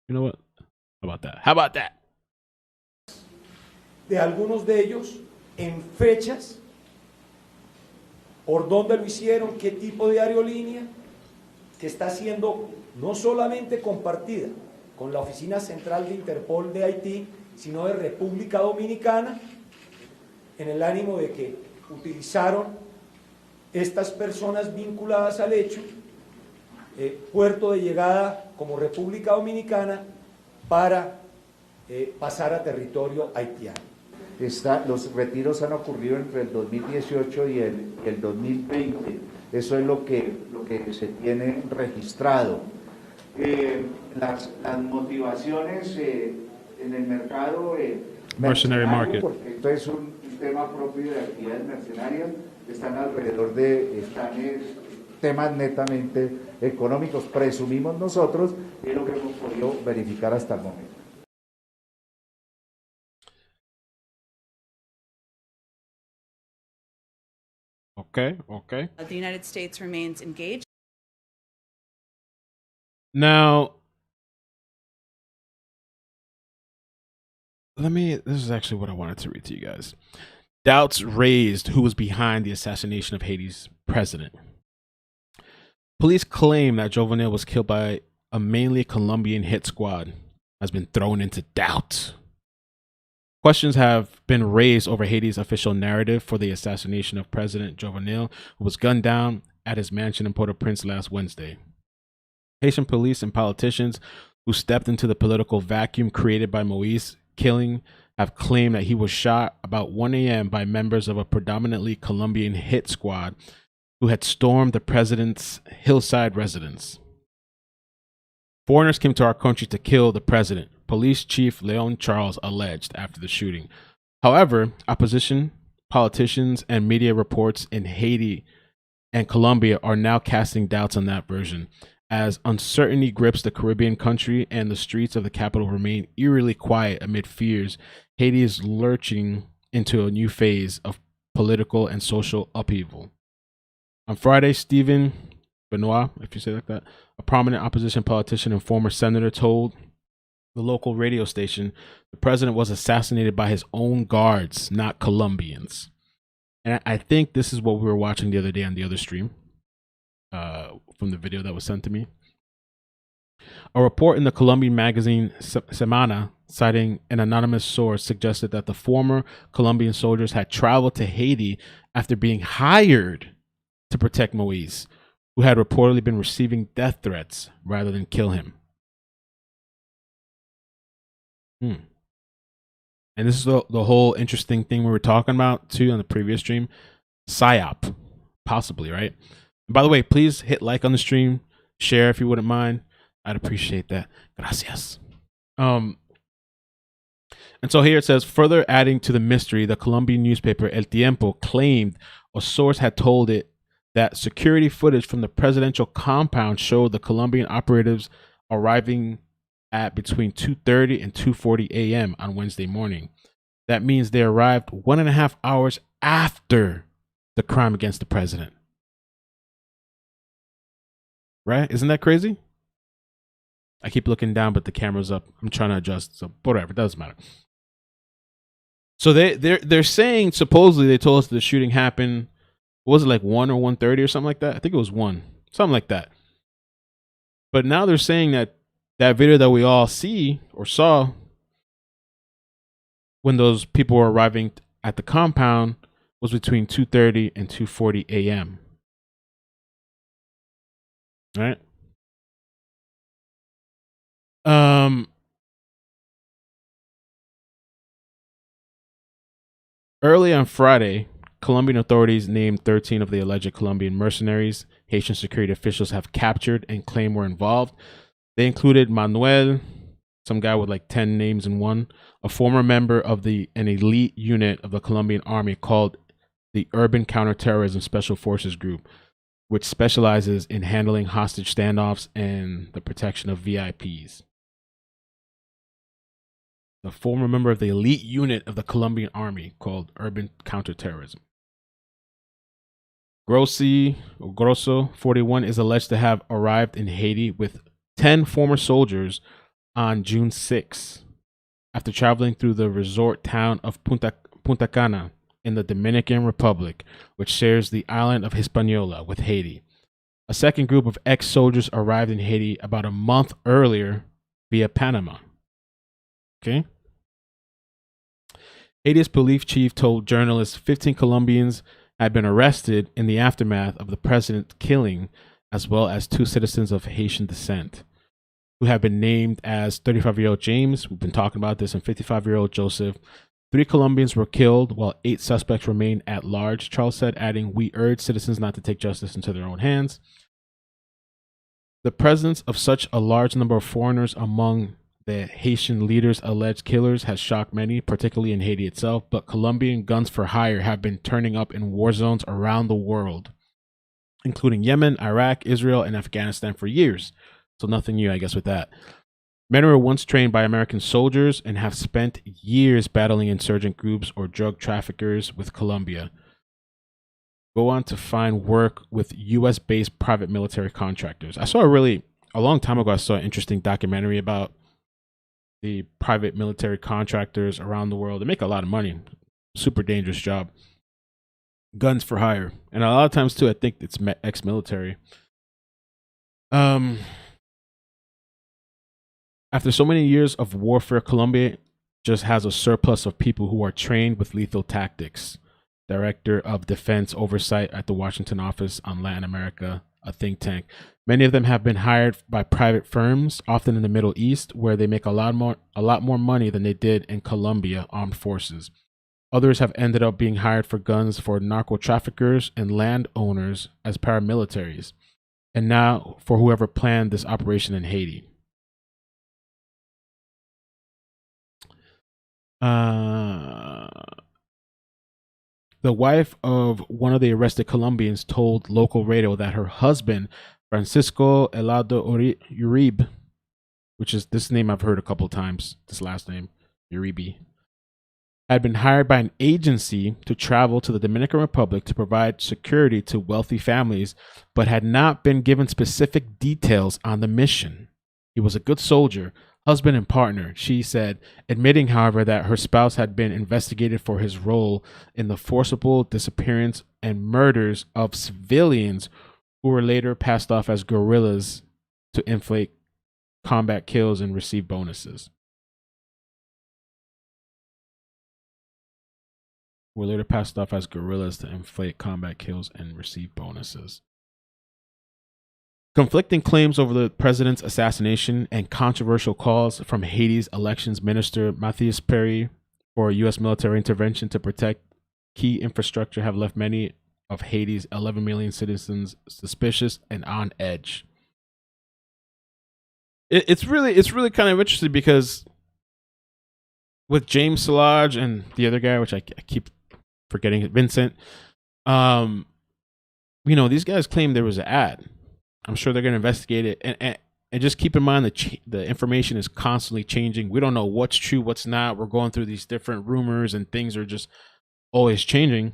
You know what? How about that? How about that? De algunos de ellos en fechas, por dónde lo hicieron, qué tipo de aerolínea, que está siendo no solamente compartida con la Oficina Central de Interpol de Haití, sino de República Dominicana, en el ánimo de que utilizaron estas personas vinculadas al hecho, puerto de llegada como República Dominicana, para pasar a territorio haitiano. Los retiros han ocurrido entre el 2018 y el 2020. Eso es lo que se tiene registrado. Las motivaciones en el mercado Mercenary market. Porque esto es un tema propio de actividades mercenarias, están alrededor temas netamente económicos, presumimos nosotros, y es lo que hemos podido verificar hasta el momento. Okay. The United States remains engaged. Now, this is actually what I wanted to read to you guys. Doubts raised who was behind the assassination of Haiti's president. Police claim that Jovenel was killed by a mainly Colombian hit squad has been thrown into doubt. Questions have been raised over Haiti's official narrative for the assassination of President Jovenel, who was gunned down at his mansion in Port-au-Prince last Wednesday. Haitian police and politicians who stepped into the political vacuum created by Moise killing have claimed that he was shot about 1 a.m. by members of a predominantly Colombian hit squad who had stormed the president's hillside residence. Foreigners came to our country to kill the president, Police Chief Leon Charles alleged after the shooting. However, opposition, politicians, and media reports in Haiti and Colombia are now casting doubts on that version. As uncertainty grips the Caribbean country and the streets of the capital remain eerily quiet amid fears, Haiti is lurching into a new phase of political and social upheaval. On Friday, Stephen Benoit, if you say it like that, a prominent opposition politician and former senator, told the local radio station the president was assassinated by his own guards, not Colombians. And I think this is what we were watching the other day on the other stream, from the video that was sent to me. A report in the Colombian magazine Semana, citing an anonymous source, suggested that the former Colombian soldiers had traveled to Haiti after being hired to protect Moise, who had reportedly been receiving death threats rather than kill him. And this is the whole interesting thing we were talking about too on the previous stream. PSYOP, possibly, right? And by the way, please hit like on the stream, share if you wouldn't mind. I'd appreciate that. Gracias. And so here it says, further adding to the mystery, the Colombian newspaper El Tiempo claimed a source had told it that security footage from the presidential compound showed the Colombian operatives arriving at between 2:30 and 2:40 a.m. on Wednesday morning. That means they arrived 1.5 hours after the crime against the president. Right? Isn't that crazy? I keep looking down, but the camera's up. I'm trying to adjust, so whatever, it doesn't matter. So they're saying supposedly they told us the shooting happened. What was it, like 1 or 1:30 or something like that? I think it was 1, something like that. But now they're saying that video that we all see or saw when those people were arriving at the compound was between 2:30 and 2:40 a.m. Right? Early on Friday, Colombian authorities named 13 of the alleged Colombian mercenaries Haitian security officials have captured and claim were involved. They included Manuel, some guy with like 10 names in one, a former member of an elite unit of the Colombian army called the Urban Counterterrorism Special Forces Group, which specializes in handling hostage standoffs and the protection of VIPs. The former member of the elite unit of the Colombian army called Urban Counterterrorism. Grosso, 41, is alleged to have arrived in Haiti with 10 former soldiers on June 6 after traveling through the resort town of Punta Cana in the Dominican Republic, which shares the island of Hispaniola with Haiti. A second group of ex-soldiers arrived in Haiti about a month earlier via Panama. Okay. Haiti's police chief told journalists 15 Colombians had been arrested in the aftermath of the president's killing, as well as 2 citizens of Haitian descent, who have been named as 35-year-old James, we've been talking about this, and 55-year-old Joseph. 3 Colombians were killed, while 8 suspects remain at large, Charles said, adding, "We urge citizens not to take justice into their own hands." The presence of such a large number of foreigners among the Haitian leaders' alleged killers has shocked many, particularly in Haiti itself, but Colombian guns for hire have been turning up in war zones around the world, including Yemen, Iraq, Israel, and Afghanistan for years. So nothing new, I guess, with that. Men were once trained by American soldiers and have spent years battling insurgent groups or drug traffickers with Colombia. Go on to find work with U.S.-based private military contractors. A long time ago, I saw an interesting documentary about the private military contractors around the world. They make a lot of money. Super dangerous job. Guns for hire. And a lot of times, too, I think it's ex-military. After so many years of warfare, Colombia just has a surplus of people who are trained with lethal tactics. Director of Defense Oversight at the Washington Office on Latin America, a think tank. Many of them have been hired by private firms, often in the Middle East, where they make a lot more money than they did in Colombia armed forces. Others have ended up being hired for guns for narco traffickers and landowners as paramilitaries, and now for whoever planned this operation in Haiti. The wife of one of the arrested Colombians told local radio that her husband, Francisco Helado Uribe, which is this name I've heard a couple times, this last name, Uribe, had been hired by an agency to travel to the Dominican Republic to provide security to wealthy families, but had not been given specific details on the mission. He was a good soldier, husband and partner, she said, admitting, however, that her spouse had been investigated for his role in the forcible disappearance and murders of civilians who were later passed off as guerrillas to inflate combat kills and receive bonuses. Were later passed off as guerrillas to inflate combat kills and receive bonuses. Conflicting claims over the president's assassination and controversial calls from Haiti's elections minister Matthias Perry for a U.S. military intervention to protect key infrastructure have left many of Haiti's 11 million citizens suspicious and on edge. It's really kind of interesting because with James Solages and the other guy, which I keep forgetting, Vincent, these guys claim there was an ad. I'm sure they're going to investigate it. And just keep in mind that the information is constantly changing. We don't know what's true, what's not. We're going through these different rumors and things are just always changing.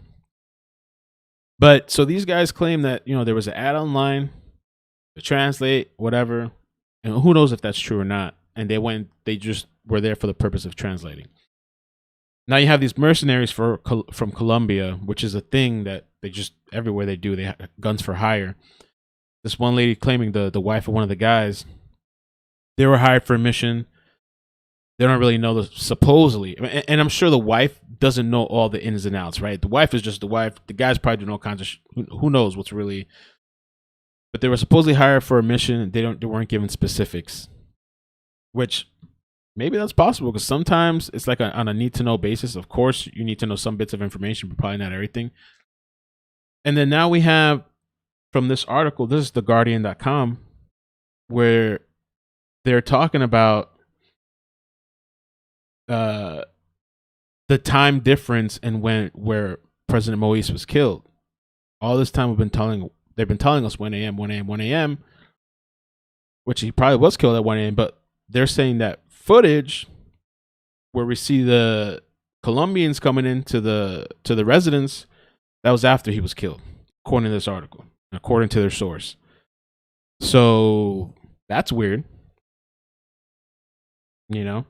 But so these guys claim that, there was an ad online to translate, whatever. And who knows if that's true or not. And they just were there for the purpose of translating. Now you have these mercenaries from Colombia, which is a thing that they just, everywhere they do, they have guns for hire. This one lady claiming the wife of one of the guys, they were hired for a mission. They don't really know supposedly. And I'm sure the wife doesn't know all the ins and outs, right? The wife is just the wife. The guys probably do all kinds of who knows what's really. But they were supposedly hired for a mission. And they weren't given specifics, which maybe that's possible because sometimes it's like on a need to know basis. Of course, you need to know some bits of information, but probably not everything. And then now we have from this article, this is theguardian.com, where they're talking about the time difference and where President Moise was killed. All this time they've been telling us 1 a.m., which he probably was killed at 1 a.m., but they're saying that footage where we see the Colombians coming into the residence, that was after he was killed, according to this article, according to their source. So that's weird. You know?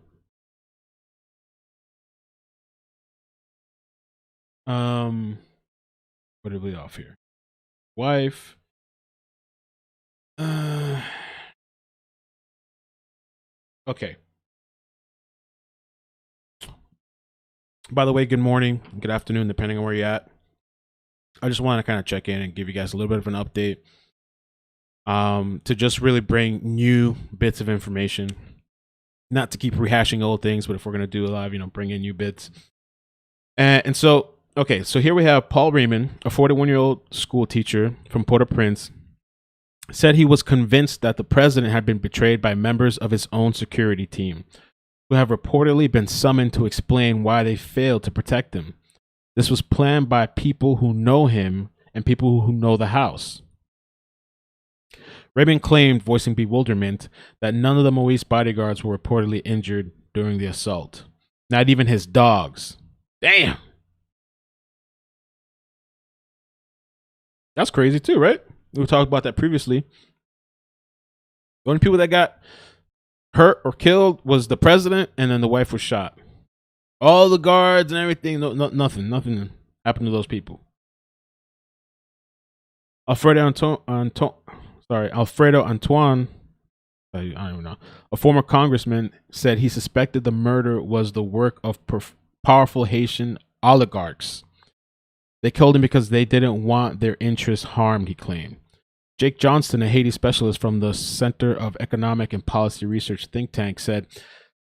What did we off here? Wife. Okay. By the way, good morning, good afternoon, depending on where you're at. I just want to kind of check in and give you guys a little bit of an update. To just really bring new bits of information. Not to keep rehashing old things, but if we're going to do a live, bring in new bits. And so, okay, so here we have Paul Raymond, a 41-year-old school teacher from Port-au-Prince, said he was convinced that the president had been betrayed by members of his own security team, who have reportedly been summoned to explain why they failed to protect him. This was planned by people who know him and people who know the house. Raymond claimed, voicing bewilderment, that none of the Moise bodyguards were reportedly injured during the assault. Not even his dogs. Damn. That's crazy too, right? We talked about that previously. The only people that got hurt or killed was the president, and then the wife was shot. All the guards and everything, nothing happened to those people. Alfredo Antoine, I don't even know, a former congressman, said he suspected the murder was the work of powerful Haitian oligarchs. They killed him because they didn't want their interests harmed, he claimed. Jake Johnston, a Haiti specialist from the Center of Economic and Policy Research think tank, said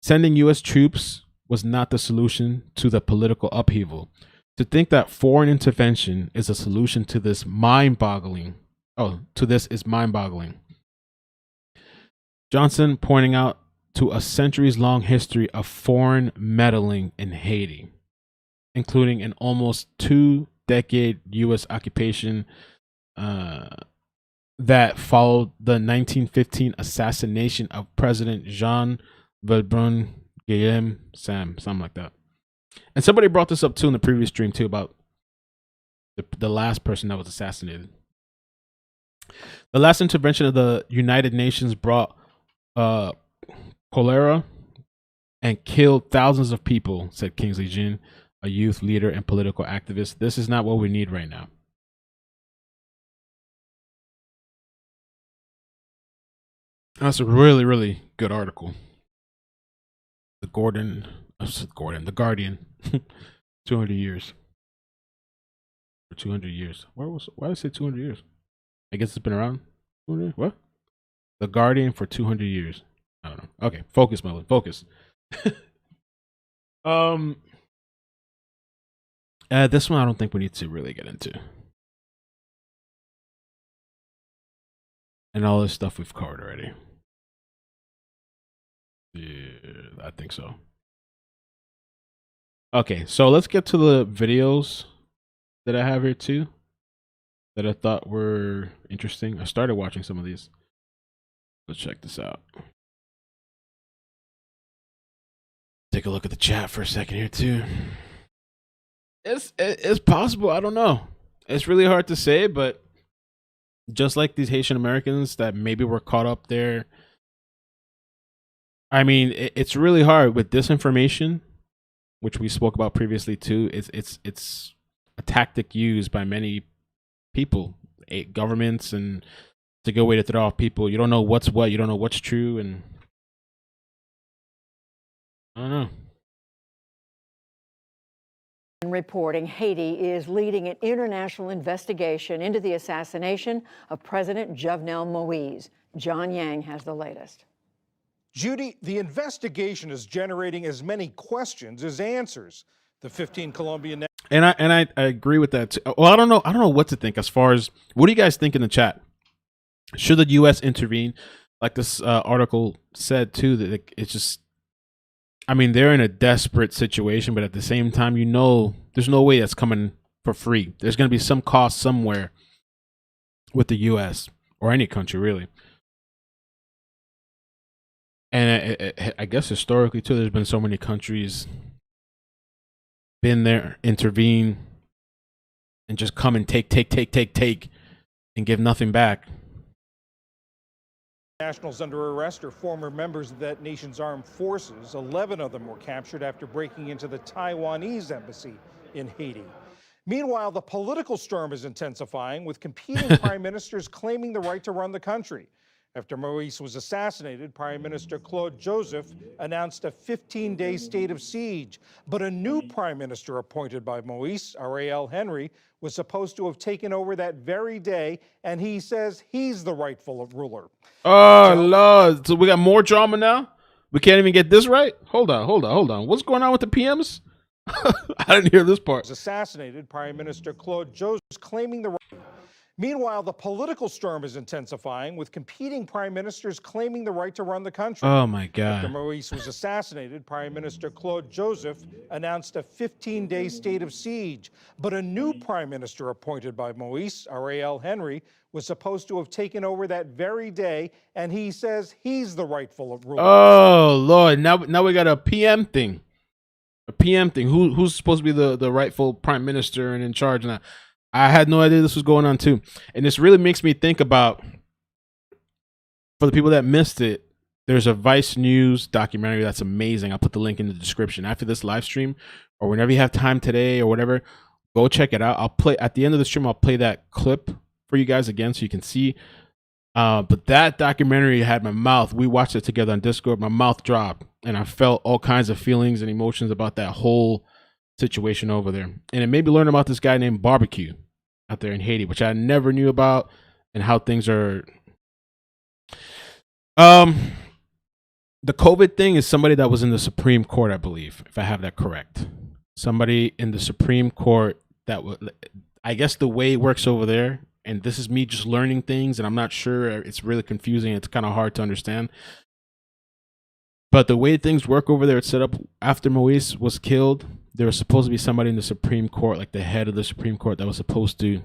sending U.S. troops was not the solution to the political upheaval. To think that foreign intervention is a solution to this mind-boggling. Is mind-boggling. Johnson pointing out to a centuries-long history of foreign meddling in Haiti, including an almost 2-decade U.S. occupation that followed the 1915 assassination of President Jean Valbrun Guillaume Sam, something like that. And somebody brought this up too in the previous stream too about the last person that was assassinated. The last intervention of the United Nations brought cholera and killed thousands of people, said Kingsley Jean, a youth leader and political activist. This is not what we need right now. That's a really, really good article. The Guardian, 200 years. For 200 years. Why did I say 200 years? I guess it's been around. What? The Guardian for 200 years. I don't know. Okay, focus, Melvin. Focus. This one I don't think we need to really get into. And all this stuff we've covered already. Yeah, I think so. Okay, so let's get to the videos that I have here too, that I thought were interesting. I started watching some of these. Let's check this out. Take a look at the chat for a second here too. It's possible. I don't know. It's really hard to say, but just like these Haitian Americans that maybe were caught up there. I mean, it's really hard with disinformation, which we spoke about previously too. It's a tactic used by many people, governments, and it's a good way to throw off people. You don't know what's what. You don't know what's true, and I don't know. Reporting Haiti is leading an international investigation into the assassination of President Jovenel Moise. John Yang has the latest. Judy, the investigation is generating as many questions as answers. The 15 Colombian and I agree with that too. Well, I don't know what to think as far as what do you guys think in the chat? Should the U.S. intervene? Like this article said too, that it's just. I mean, they're in a desperate situation, but at the same time, there's no way that's coming for free. There's going to be some cost somewhere with the U.S. or any country, really. And I guess historically, too, there's been so many countries been there, intervene, and just come and take, and give nothing back. Nationals under arrest are former members of that nation's armed forces. 11 of them were captured after breaking into the Taiwanese embassy in Haiti. Meanwhile, the political storm is intensifying, with competing prime ministers claiming the right to run the country. After Moise was assassinated, Prime Minister Claude Joseph announced a 15-day state of siege. But a new prime minister appointed by Moise, Ariel Henry, was supposed to have taken over that very day, and he says he's the rightful ruler. Oh, Lord. So we got more drama now? We can't even get this right? Hold on. What's going on with the PMs? I didn't hear this part. Was assassinated, Prime Minister Claude Joseph claiming the right. Meanwhile, the political storm is intensifying, with competing prime ministers claiming the right to run the country. Oh, my God. After Moise was assassinated, Prime Minister Claude Joseph announced a 15-day state of siege. But a new prime minister appointed by Moise, Ariel Henry, was supposed to have taken over that very day, and he says he's the rightful ruler. Oh, Lord. Now we got a PM thing. A PM thing. Who's supposed to be the rightful prime minister and in charge now? I had no idea this was going on too. And this really makes me think about, for the people that missed it, there's a Vice News documentary that's amazing. I'll put the link in the description after this live stream, or whenever you have time today or whatever, go check it out. I'll play at the end of the stream. I'll play that clip for you guys again so you can see. But that documentary had my mouth. We watched it together on Discord. My mouth dropped, and I felt all kinds of feelings and emotions about that whole situation over there. And it made me learn about this guy named Barbecue out there in Haiti, which I never knew about, and how things are. The COVID thing is somebody that was in the Supreme Court, I believe, if I have that correct. Somebody in the Supreme Court that was, I guess the way it works over there, and this is me just learning things, and I'm not sure, it's really confusing, it's kind of hard to understand. But the way things work over there, it's set up after Moise was killed. There was supposed to be somebody in the Supreme Court, like the head of the Supreme Court, that was supposed to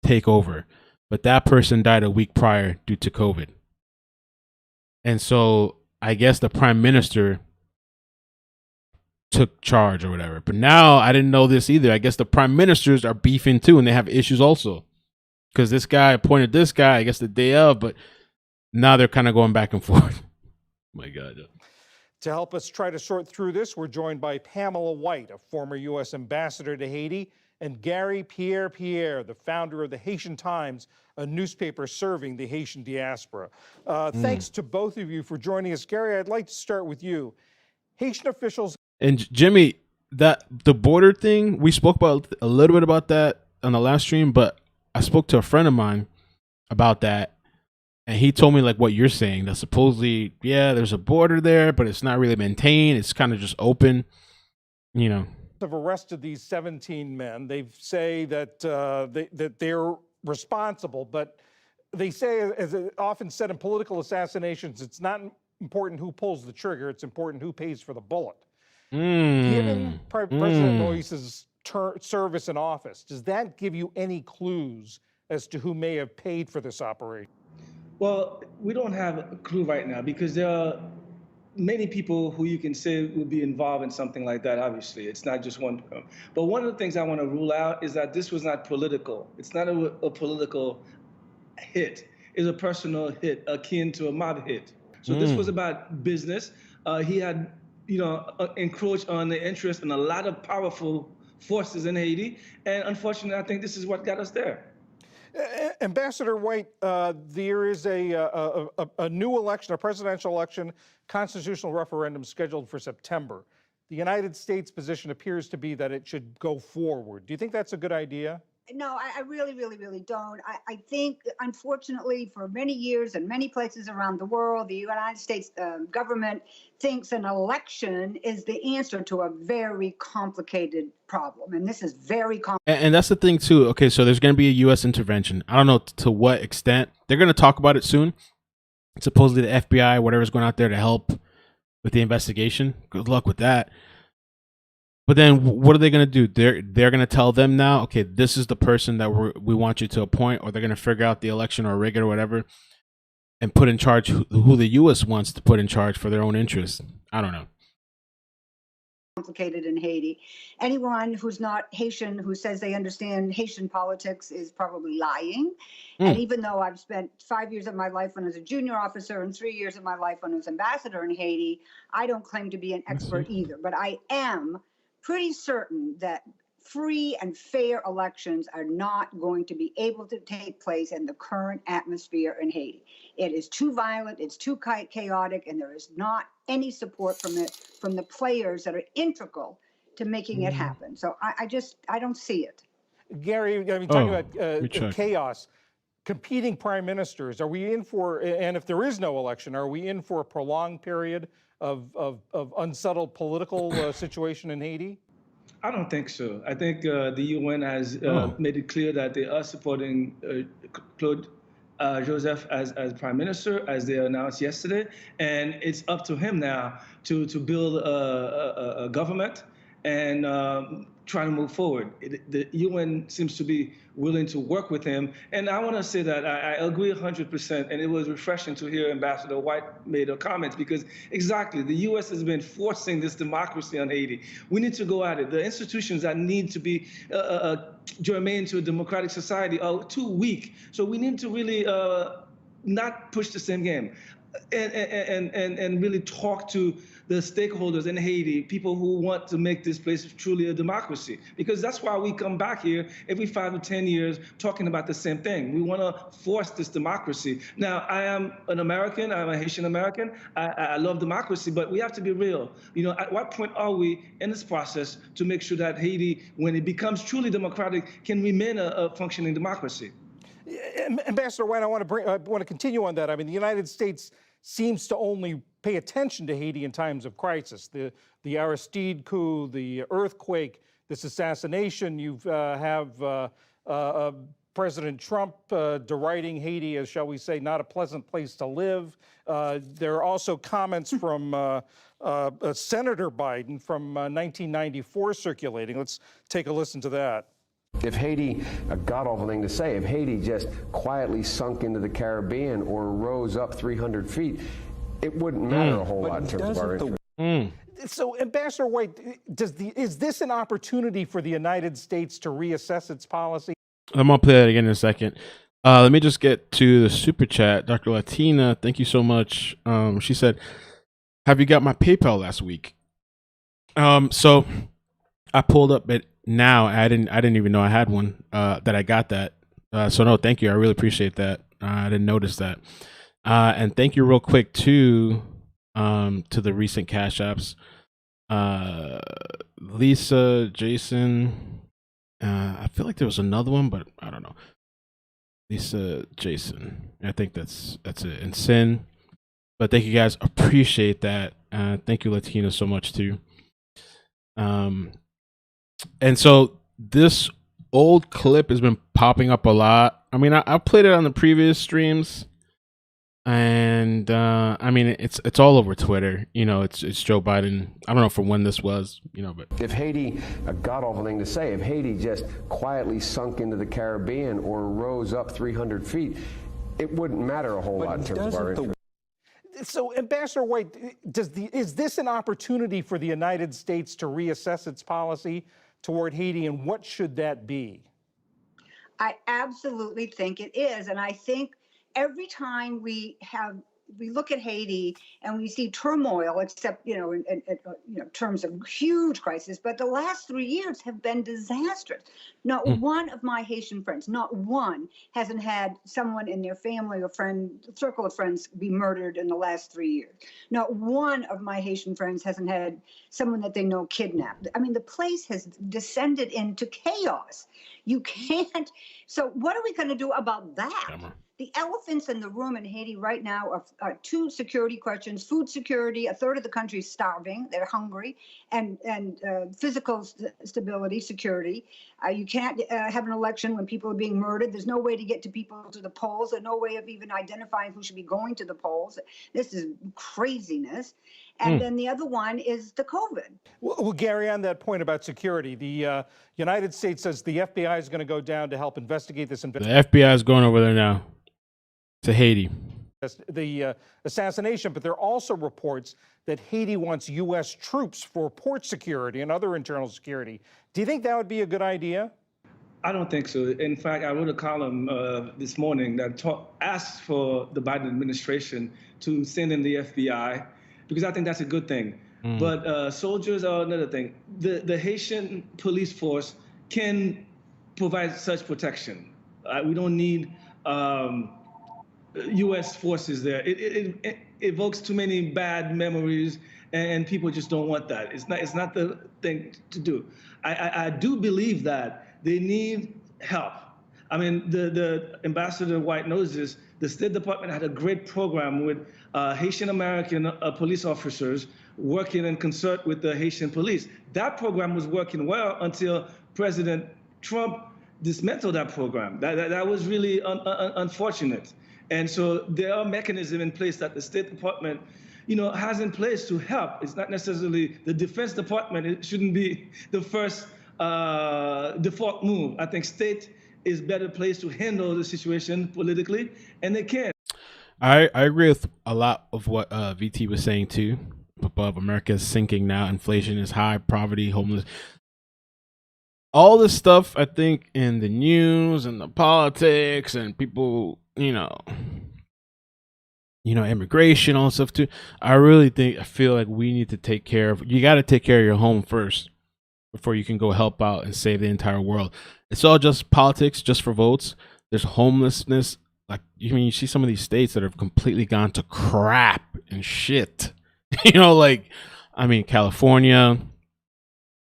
take over. But that person died a week prior due to COVID. And so I guess the prime minister took charge or whatever. But now I didn't know this either. I guess the prime ministers are beefing too, and they have issues also. Because this guy appointed this guy, I guess, the day of, but now they're kind of going back and forth. My God. To help us try to sort through this, we're joined by Pamela White, a former U.S. ambassador to Haiti, and Gary Pierre, the founder of the Haitian Times, a newspaper serving the Haitian diaspora. Thanks to both of you for joining us. Gary, I'd like to start with you. Haitian officials... And Jimmy, the border thing, we spoke about a little bit about that on the last stream, but I spoke to a friend of mine about that. And he told me like what you're saying, that supposedly, yeah, there's a border there, but it's not really maintained. It's kind of just open, you know. Have arrested these 17 men. They say that that they're responsible, but they say, as often said in political assassinations, it's not important who pulls the trigger. It's important who pays for the bullet. Given President Moise's service in office, does that give you any clues as to who may have paid for this operation? Well, we don't have a clue right now because there are many people who you can say would be involved in something like that, obviously. It's not just one. But one of the things I want to rule out is that this was not political. It's not a political hit. It's a personal hit akin to a mob hit. So this was about business. He had, encroached on the interest in a lot of powerful forces in Haiti. And unfortunately, I think this is what got us there. Ambassador White, there is a new election, a presidential election, constitutional referendum scheduled for September. The United States position appears to be that it should go forward. Do you think that's a good idea? No, I really don't. I think, unfortunately, for many years and many places around the world, the United States government thinks an election is the answer to a very complicated problem. And this is very complicated. And that's the thing, too. Okay, so there's going to be a U.S. intervention. I don't know to what extent. They're going to talk about it soon. Supposedly the FBI, whatever's going out there to help with the investigation. Good luck with that. But then what are they going to do? They're going to tell them now, okay, this is the person that we want you to appoint, or they're going to figure out the election or rig it or whatever and put in charge who the U.S. wants to put in charge for their own interests. I don't know. complicated in Haiti. Anyone who's not Haitian who says they understand Haitian politics is probably lying. And even though I've spent 5 years of my life when I was a junior officer and 3 years of my life when I was ambassador in Haiti, I don't claim to be an expert either. But I am pretty certain that free and fair elections are not going to be able to take place in the current atmosphere in Haiti. It is too violent, it's too chaotic, and there is not any support from the players that are integral to making it happen. So I don't see it. Gary, I mean, talking about chaos, competing prime ministers, are we in for, and if there is no election, are we in for a prolonged period of unsettled political situation in Haiti? I don't think so. I think the UN has made it clear that they are supporting Claude Joseph as prime minister, as they announced yesterday, and it's up to him now to build a government and try to move forward. The UN seems to be willing to work with him, and I want to say that I agree 100%, and it was refreshing to hear Ambassador White made a comment, because exactly, the US has been forcing this democracy on Haiti. We need to go at it. The institutions that need to be germane to a democratic society are too weak, so we need to really not push the same game. And really talk to the stakeholders in Haiti, people who want to make this place truly a democracy. Because that's why we come back here every 5 to 10 years talking about the same thing. We want to force this democracy. Now, I am an American, I'm a Haitian American, I love democracy, but we have to be real. You know, at what point are we in this process to make sure that Haiti, when it becomes truly democratic, can remain a functioning democracy? Ambassador White, I want to continue on that. I mean, the United States seems to only pay attention to Haiti in times of crisis. The Aristide coup, the earthquake, this assassination. You have President Trump deriding Haiti as, shall we say, not a pleasant place to live. There are also comments from Senator Biden from 1994 circulating. Let's take a listen to that. If Haiti, a god-awful thing to say, if Haiti just quietly sunk into the Caribbean or rose up 300 feet, it wouldn't matter a whole lot in terms of our interest. So, Ambassador White, is this an opportunity for the United States to reassess its policy? I'm going to play that again in a second. Let me just get to the super chat. Dr. Latina, thank you so much. She said, have you got my PayPal last week? So I pulled up it now. I didn't even know I had one, that I got that. So no, thank you. I really appreciate that. I didn't notice that. And thank you real quick to the recent Cash Apps. Lisa, Jason, I feel like there was another one, but I don't know. Lisa, Jason, I think that's it. And Sin, but thank you guys. Appreciate that. Thank you, Latina, so much too. And so this old clip has been popping up a lot. I mean, I played it on the previous streams, and I mean, it's all over Twitter. You know, it's Joe Biden. I don't know from when this was, you know, but If Haiti, a god-awful thing to say, if Haiti just quietly sunk into the Caribbean or rose up 300 feet, it wouldn't matter a whole lot in terms of our interest. So, Ambassador White, is this an opportunity for the United States to reassess its policy toward Haiti, and what should that be? I absolutely think it is. And I think every time we look at Haiti and we see turmoil, except, you know, in terms of huge crisis, but the last 3 years have been disastrous. Not one of my Haitian friends, not one, hasn't had someone in their family or circle of friends be murdered in the last 3 years. Not one of my Haitian friends hasn't had someone that they know kidnapped. I mean, the place has descended into chaos. You can't. So what are we going to do about that? The elephants in the room in Haiti right now are two security questions: food security. A third of the country is starving; they're hungry, and physical stability, security. You can't have an election when people are being murdered. There's no way to get to people to the polls. There's no way of even identifying who should be going to the polls. This is craziness. And then the other one is the COVID. Well, Gary, on that point about security, the United States says the FBI is going to go down to help investigate this. The FBI is going over there now to Haiti. the assassination, but there are also reports that Haiti wants U.S. troops for port security and other internal security. Do you think that would be a good idea? I don't think so. In fact, I wrote a column this morning that asked for the Biden administration to send in the FBI, because I think that's a good thing. But soldiers are another thing. The Haitian police force can provide such protection. We don't need U.S. forces there. It evokes too many bad memories, and people just don't want that. It's not the thing to do. I do believe that they need help. I mean, the Ambassador White knows this. The State Department had a great program with Haitian American police officers working in concert with the Haitian police. That program was working well until President Trump dismantled that program. That was really unfortunate. And so there are mechanisms in place that the State Department, has in place to help. It's not necessarily the Defense Department. It shouldn't be the first default move. I think state is better placed to handle the situation politically, and they can. I agree with a lot of what VT was saying too. Above, America is sinking now. Inflation is high. Poverty, homeless. All this stuff, I think, in the news and the politics and people, immigration, all stuff too. I feel like we need to take care of. You got to take care of your home first before you can go help out and save the entire world. It's all just politics, just for votes. There's homelessness. Like, you see some of these states that have completely gone to crap and shit. California.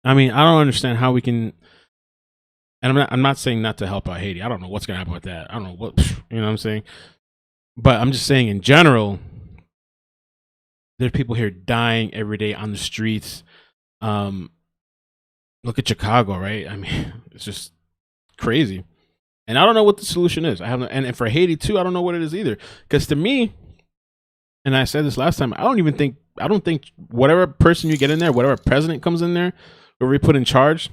I don't understand how we can. And I'm not saying not to help out Haiti. I don't know what's gonna happen with that. I don't know what what I'm saying. But I'm just saying in general, there's people here dying every day on the streets. Look at Chicago, right? It's just crazy. And I don't know what the solution is. And for Haiti too, I don't know what it is either. Because to me, and I said this last time, I don't think whatever person you get in there, whatever president comes in there, or we put in charge,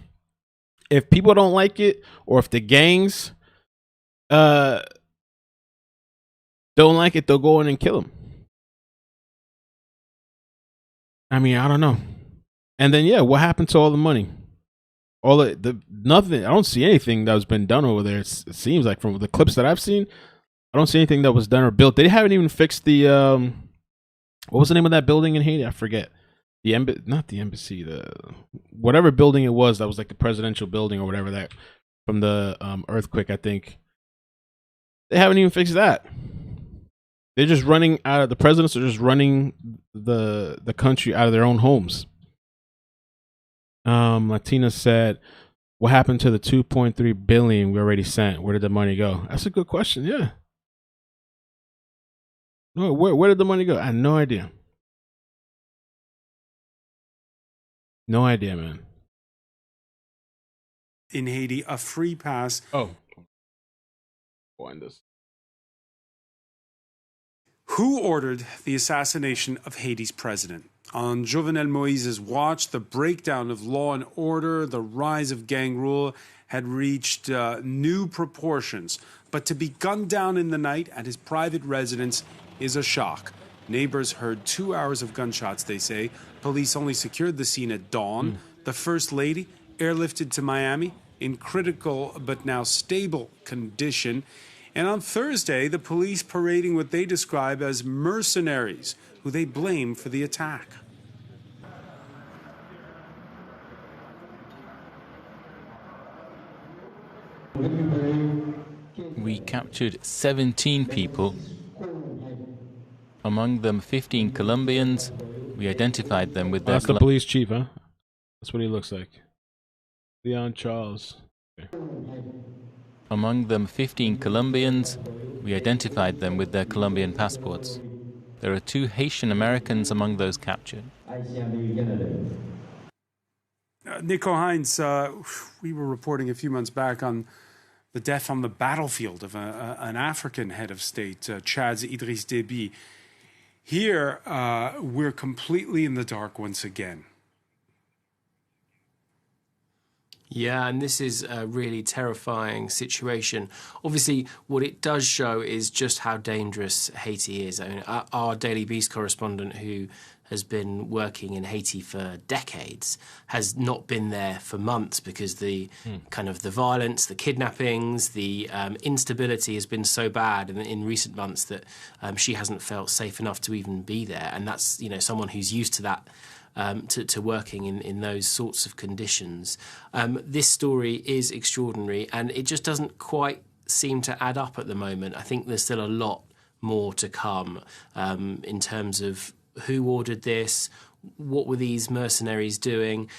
if people don't like it, or if the gangs don't like it, they'll go in and kill them. I don't know. And then what happened to all the money? Nothing. I don't see anything that has been done over there. It seems like from the clips that I've seen, I don't see anything that was done or built. They haven't even fixed the what was the name of that building in Haiti? I forget. Not the embassy, the whatever building it was that was like the presidential building or whatever, that from the earthquake, I think. They haven't even fixed that. They're just running out of the presidents are just running the country out of their own homes. Latina said, what happened to the 2.3 billion we already sent? Where did the money go? That's a good question. Yeah. No, where did the money go? I had no idea. No idea, man. In Haiti, a free pass. Find this. Who ordered the assassination of Haiti's president? On Jovenel Moise's watch, the breakdown of law and order, the rise of gang rule had reached new proportions. But to be gunned down in the night at his private residence is a shock. Neighbors heard 2 hours of gunshots, they say. Police only secured the scene at dawn. The First Lady airlifted to Miami in critical but now stable condition. And on Thursday, the police parading what they describe as mercenaries, who they blame for the attack. We captured 17 people, among them 15 Colombians. We identified them with their... That's the police chief, huh? That's what he looks like. Leon Charles. Okay. Among them 15 Colombians. We identified them with their Colombian passports. There are 2 Haitian Americans among those captured. Nico Hines, we were reporting a few months back on the death on the battlefield of an African head of state, Chad's Idriss Déby. Here, we're completely in the dark once again. Yeah, and this is a really terrifying situation. Obviously, what it does show is just how dangerous Haiti is. I mean, our Daily Beast correspondent, who has been working in Haiti for decades, has not been there for months because the kind of the violence, the kidnappings, the instability has been so bad in recent months that she hasn't felt safe enough to even be there. And that's, you know, someone who's used to that. To working in those sorts of conditions. This story is extraordinary, and it just doesn't quite seem to add up at the moment. I think there's still a lot more to come in terms of who ordered this, what were these mercenaries doing.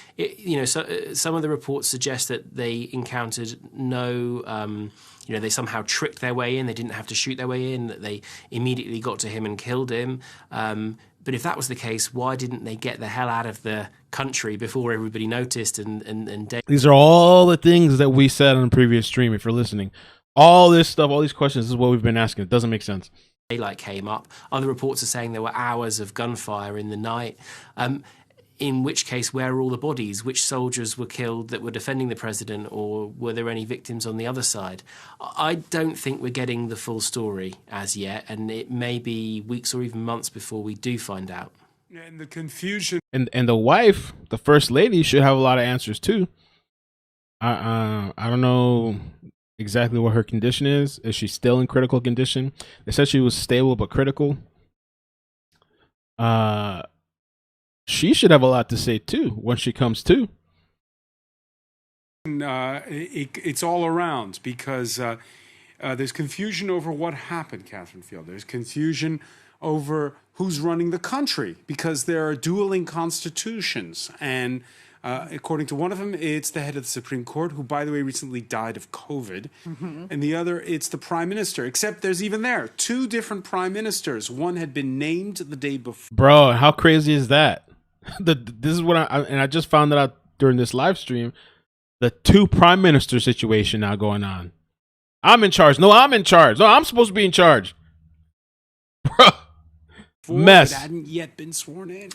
Some of the reports suggest that they encountered they somehow tricked their way in. They didn't have to shoot their way in. That they immediately got to him and killed him. But if that was the case, why didn't they get the hell out of the country before everybody noticed? These are all the things that we said on the previous stream. If you're listening, all this stuff, all these questions, this is what we've been asking. It doesn't make sense. Daylight came up. Other reports are saying there were hours of gunfire in the night. In which case, where are all the bodies? Which soldiers were killed that were defending the president, or were there any victims on the other side? I don't think we're getting the full story as yet, and it may be weeks or even months before we do find out. And the confusion. And the wife, the first lady, should have a lot of answers too. I don't know exactly what her condition is. Is she still in critical condition? They said she was stable but critical. She should have a lot to say too when she comes to. It's all around because there's confusion over what happened, Catherine Field. There's confusion over who's running the country because there are dueling constitutions. And according to one of them, it's the head of the Supreme Court, who, by the way, recently died of COVID. Mm-hmm. And the other, it's the prime minister. Except there's even there two different prime ministers. One had been named the day before. Bro, how crazy is that? This is what I just found that out during this live stream. The two prime minister situation now going on. I'm in charge. No, I'm in charge. No, I'm supposed to be in charge. Bro, mess. It hadn't yet been sworn in.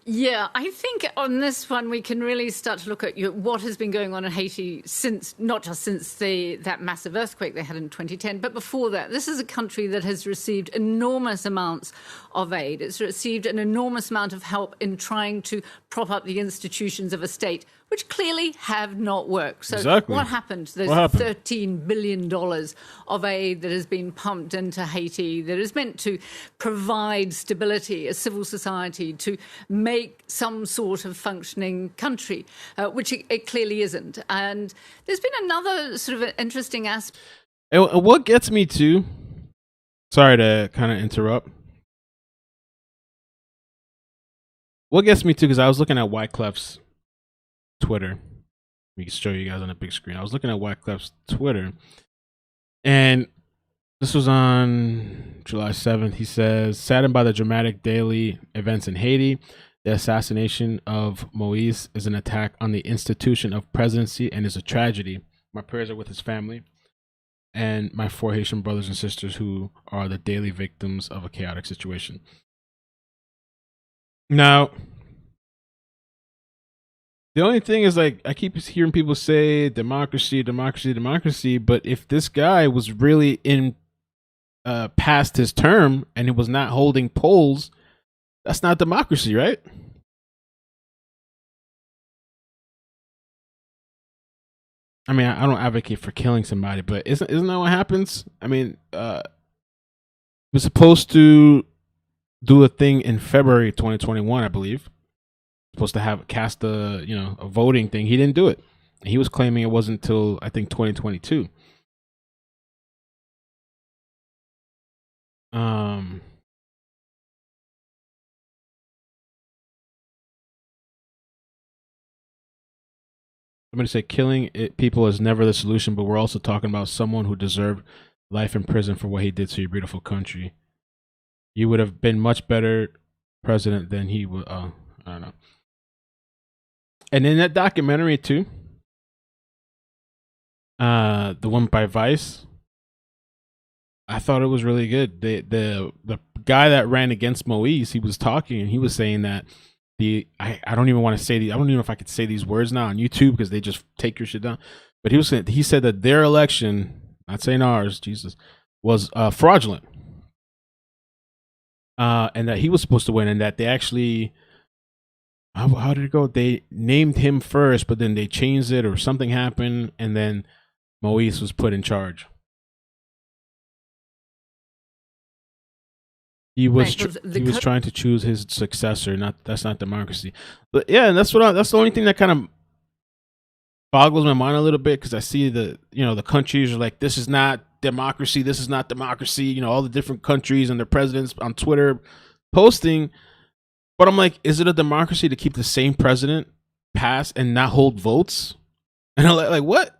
Yeah, I think on this one we can really start to look at what has been going on in Haiti since, not just since that massive earthquake they had in 2010, but before that. This is a country that has received enormous amounts of aid. It's received an enormous amount of help in trying to prop up the institutions of a state, which clearly have not worked. So exactly. What happened? There's $13 billion of aid that has been pumped into Haiti that is meant to provide stability, a civil society, to make some sort of functioning country, which it clearly isn't. And there's been another sort of interesting aspect. And what gets me to, sorry to kind of interrupt. What gets me to, because I was looking at Wyclef's Twitter. We can show you guys on a big screen. I was looking at Wyclef's Twitter, and this was on July 7th. He says, saddened by the dramatic daily events in Haiti, the assassination of Moise is an attack on the institution of presidency and is a tragedy. My prayers are with his family and my 4 Haitian brothers and sisters who are the daily victims of a chaotic situation. Now, the only thing is, like, I keep hearing people say democracy, democracy, democracy, but if this guy was really in past his term and he was not holding polls, that's not democracy, right? I mean, I don't advocate for killing somebody, but isn't that what happens? I mean, we're supposed to do a thing in February 2021, I believe. Supposed to have cast a voting thing. He didn't do it. He was claiming it wasn't until, I think, 2022. Somebody said killing people is never the solution, but we're also talking about someone who deserved life in prison for what he did to your beautiful country. You would have been much better president than he would. I don't know. And in that documentary too, the one by Vice, I thought it was really good. The guy that ran against Moise, he was talking and he was saying that I don't even want to say I don't even know if I could say these words now on YouTube because they just take your shit down. But he said that their election, not saying ours, Jesus, was fraudulent. And that he was supposed to win, and that they actually, how did it go? They named him first, but then they changed it, or something happened, and then Moise was put in charge. He was trying to choose his successor. That's not democracy. But yeah, and that's the only thing that kind of boggles my mind a little bit, because I see the countries are like, this is not democracy. This is not democracy. All the different countries and their presidents on Twitter posting. But I'm like, is it a democracy to keep the same president pass and not hold votes? And I'm like what?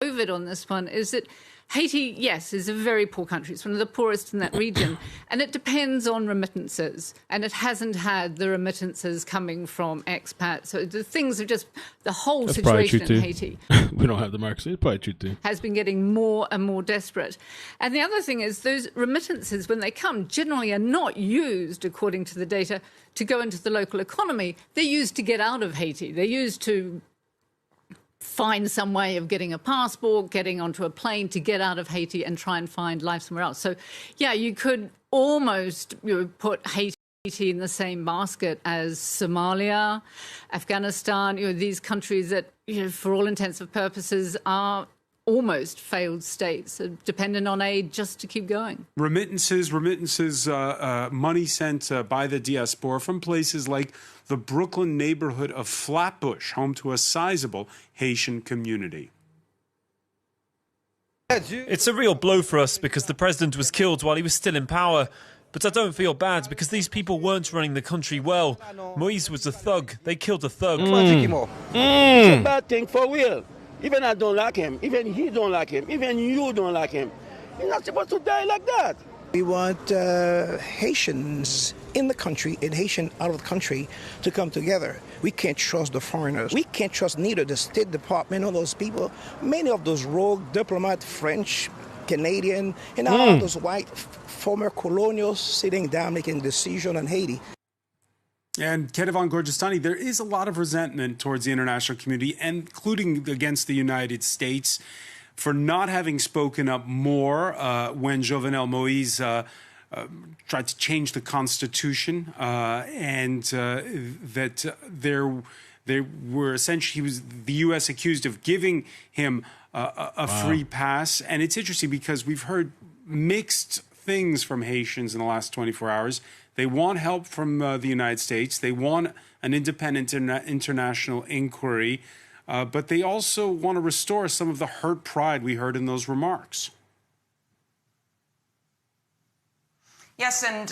COVID on this one is that Haiti, yes, is a very poor country. It's one of the poorest in that region. And it depends on remittances. And it hasn't had the remittances coming from expats. So the things are just, the whole situation in Haiti. We don't have democracy. It's probably true too. Has been getting more and more desperate. And the other thing is those remittances, when they come, generally are not used, according to the data, to go into the local economy. They're used to get out of Haiti. They're used to find some way of getting a passport, getting onto a plane to get out of Haiti and try and find life somewhere else. So, yeah, you could almost put Haiti in the same basket as Somalia, Afghanistan, these countries that, for all intents and purposes are almost failed states, dependent on aid just to keep going. Remittances, money sent by the diaspora from places like the Brooklyn neighborhood of Flatbush, home to a sizable Haitian community. It's a real blow for us because the president was killed while he was still in power. But I don't feel bad because these people weren't running the country well. Moise was a thug. They killed a thug. It's a bad thing for real. Even I don't like him. Even he don't like him. Even you don't like him. He's not supposed to die like that. We want Haitians in the country and Haitian out of the country to come together. We can't trust the foreigners. We can't trust neither the State Department or those people. Many of those rogue diplomats, French, Canadian, and all of those white former colonials sitting down making decisions on Haiti. And Kedevan Gorgestani, there is a lot of resentment towards the international community, including against the United States, for not having spoken up more when Jovenel Moise tried to change the Constitution, and that there were essentially, the U.S. accused of giving him a free pass. And it's interesting because we've heard mixed things from Haitians in the last 24 hours. They want help from the United States. They want an independent international inquiry. But they also want to restore some of the hurt pride we heard in those remarks. Yes, and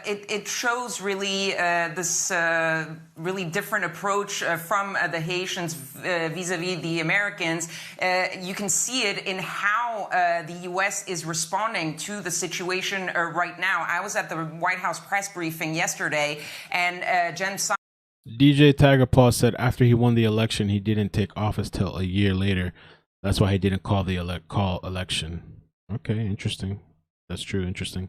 it shows really this really different approach from the Haitians vis-a-vis the Americans. You can see it in how the U.S. is responding to the situation right now. I was at the White House press briefing yesterday, and Jen DJ Tigerpaw said after he won the election, he didn't take office till a year later. That's why he didn't call the election. Okay, interesting. That's true. Interesting.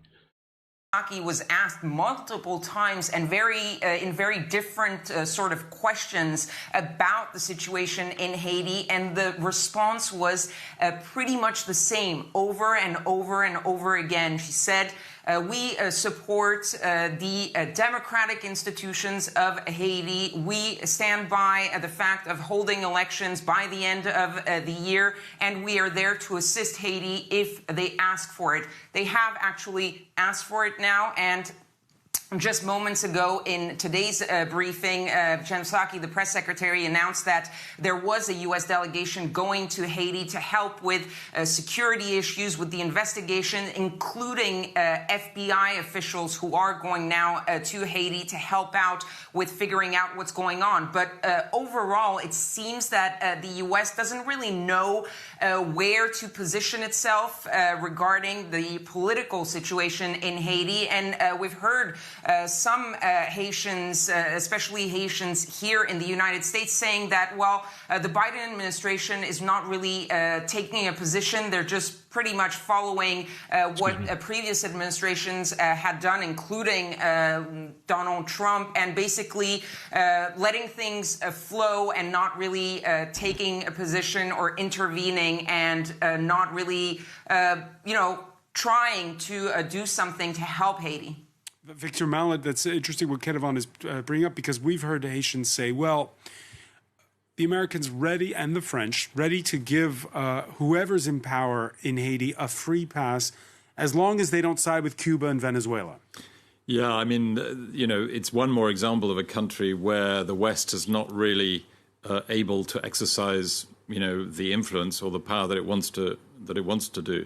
was asked multiple times and in very different sort of questions about the situation in Haiti, and the response was pretty much the same over and over and over again. She said, we support the democratic institutions of Haiti. We stand by the fact of holding elections by the end of the year, and we are there to assist Haiti if they ask for it. They have actually asked for it now, and just moments ago in today's briefing, Jen Psaki, the press secretary, announced that there was a U.S. delegation going to Haiti to help with security issues with the investigation, including FBI officials who are going now to Haiti to help out with figuring out what's going on. But overall, it seems that the U.S. doesn't really know where to position itself regarding the political situation in Haiti. And we've heard some Haitians, especially Haitians here in the United States, saying that, well, the Biden administration is not really taking a position. They're just pretty much following what previous administrations had done, including Donald Trump, and basically letting things flow and not really taking a position or intervening and not really, trying to do something to help Haiti. Victor Mallet, that's interesting what Kedevan is bringing up, because we've heard Haitians say, well, the Americans ready, and the French, ready to give whoever's in power in Haiti a free pass as long as they don't side with Cuba and Venezuela. Yeah, I mean, it's one more example of a country where the West is not really able to exercise, the influence or the power that it wants to do.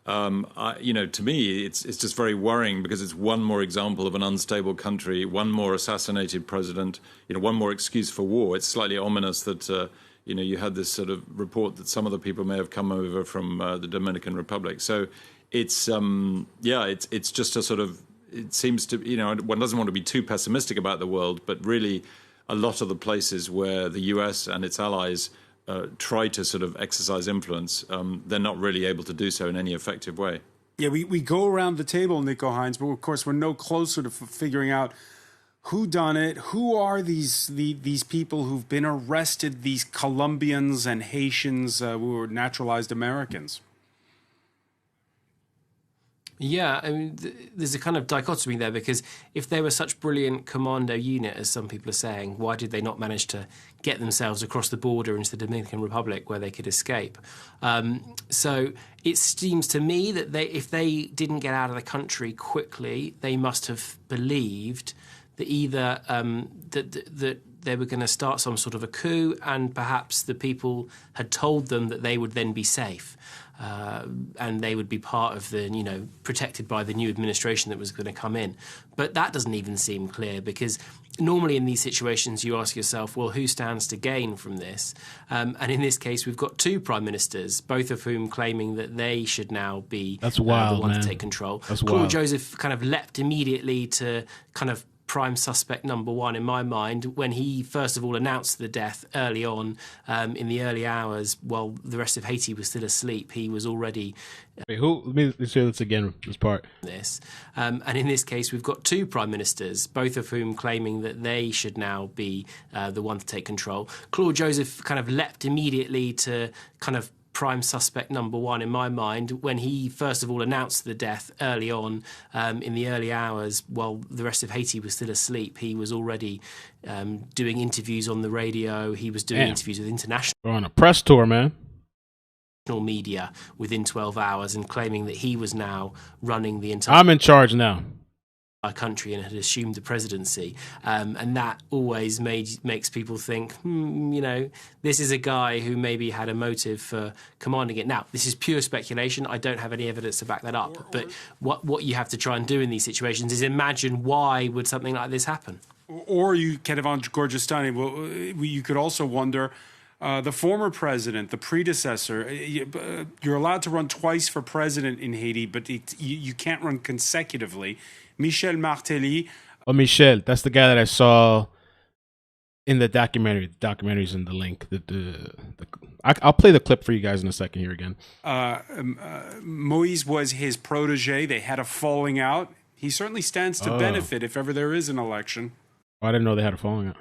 To me, it's just very worrying, because it's one more example of an unstable country, one more assassinated president, one more excuse for war. It's slightly ominous that, you had this sort of report that some of the people may have come over from the Dominican Republic. So it's just a sort of, it seems to, one doesn't want to be too pessimistic about the world, but really a lot of the places where the US and its allies try to sort of exercise influence, they're not really able to do so in any effective way. Yeah, we go around the table, Nico Hines, but of course we're no closer to figuring out who done it, who are these people who've been arrested, these Colombians and Haitians who are naturalized Americans. Yeah, I mean, there's a kind of dichotomy there, because if they were such brilliant commando unit, as some people are saying, why did they not manage to get themselves across the border into the Dominican Republic where they could escape? So it seems to me that if they didn't get out of the country quickly, they must have believed that either that they were going to start some sort of a coup, and perhaps the people had told them that they would then be safe. And they would be part of the, protected by the new administration that was going to come in. But that doesn't even seem clear, because normally in these situations you ask yourself, well, who stands to gain from this? And in this case, we've got two prime ministers, both of whom claiming that they should now be the one to take control. That's Claude wild. Joseph kind of leapt immediately to kind of prime suspect number one in my mind when he first of all announced the death early on in the early hours while the rest of Haiti was still asleep. He was already Wait, let me say this again, this part. And in this case, we've got two prime ministers, both of whom claiming that they should now be the one to take control. Claude Joseph kind of leapt immediately to kind of prime suspect number one in my mind when he first of all announced the death early on in the early hours while the rest of Haiti was still asleep. He was already doing interviews on the radio. He was doing interviews with international We're on a press tour, man. Media within 12 hours and claiming that he was now running the entire I'm in charge now. Country and had assumed the presidency, and that always makes people think, this is a guy who maybe had a motive for commanding it. Now, this is pure speculation. I don't have any evidence to back that up. But what you have to try and do in these situations is imagine why would something like this happen. Or you, Kedevan Gorgestani, you could also wonder, the former president, the predecessor, you're allowed to run twice for president in Haiti, but you can't run consecutively. Michel Martelly. Oh, Michel, that's the guy that I saw in the documentary. The documentary's in the link. I'll play the clip for you guys in a second here again. Moise was his protege. They had a falling out. He certainly stands to benefit if ever there is an election. Oh, I didn't know they had a falling out.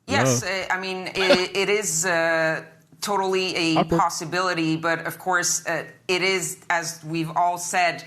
Yes, I mean, it is totally a possibility, but of course it is, as we've all said,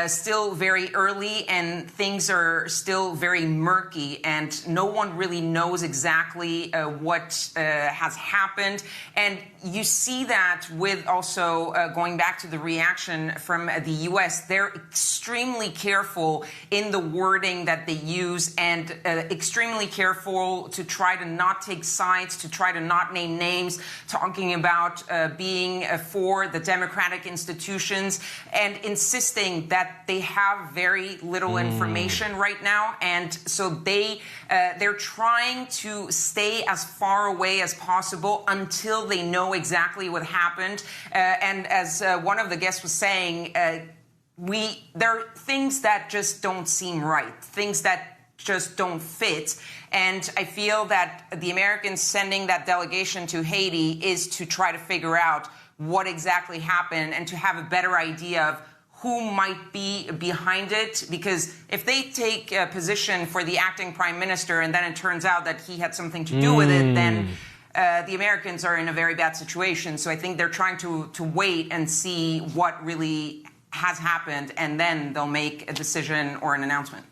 still very early and things are still very murky and no one really knows exactly what has happened. And you see that with also going back to the reaction from the U.S., they're extremely careful in the wording that they use and extremely careful to try to not take sides, to try to not name names, talking about being for the democratic institutions and insisting that they have very little information right now. And so they're trying to stay as far away as possible until they know exactly what happened. And as one of the guests was saying, there are things that just don't seem right, things that just don't fit. And I feel that the Americans sending that delegation to Haiti is to try to figure out what exactly happened and to have a better idea of who might be behind it. Because if they take a position for the acting prime minister and then it turns out that he had something to do with it, then the Americans are in a very bad situation. So I think they're trying to wait and see what really has happened, and then they'll make a decision or an announcement.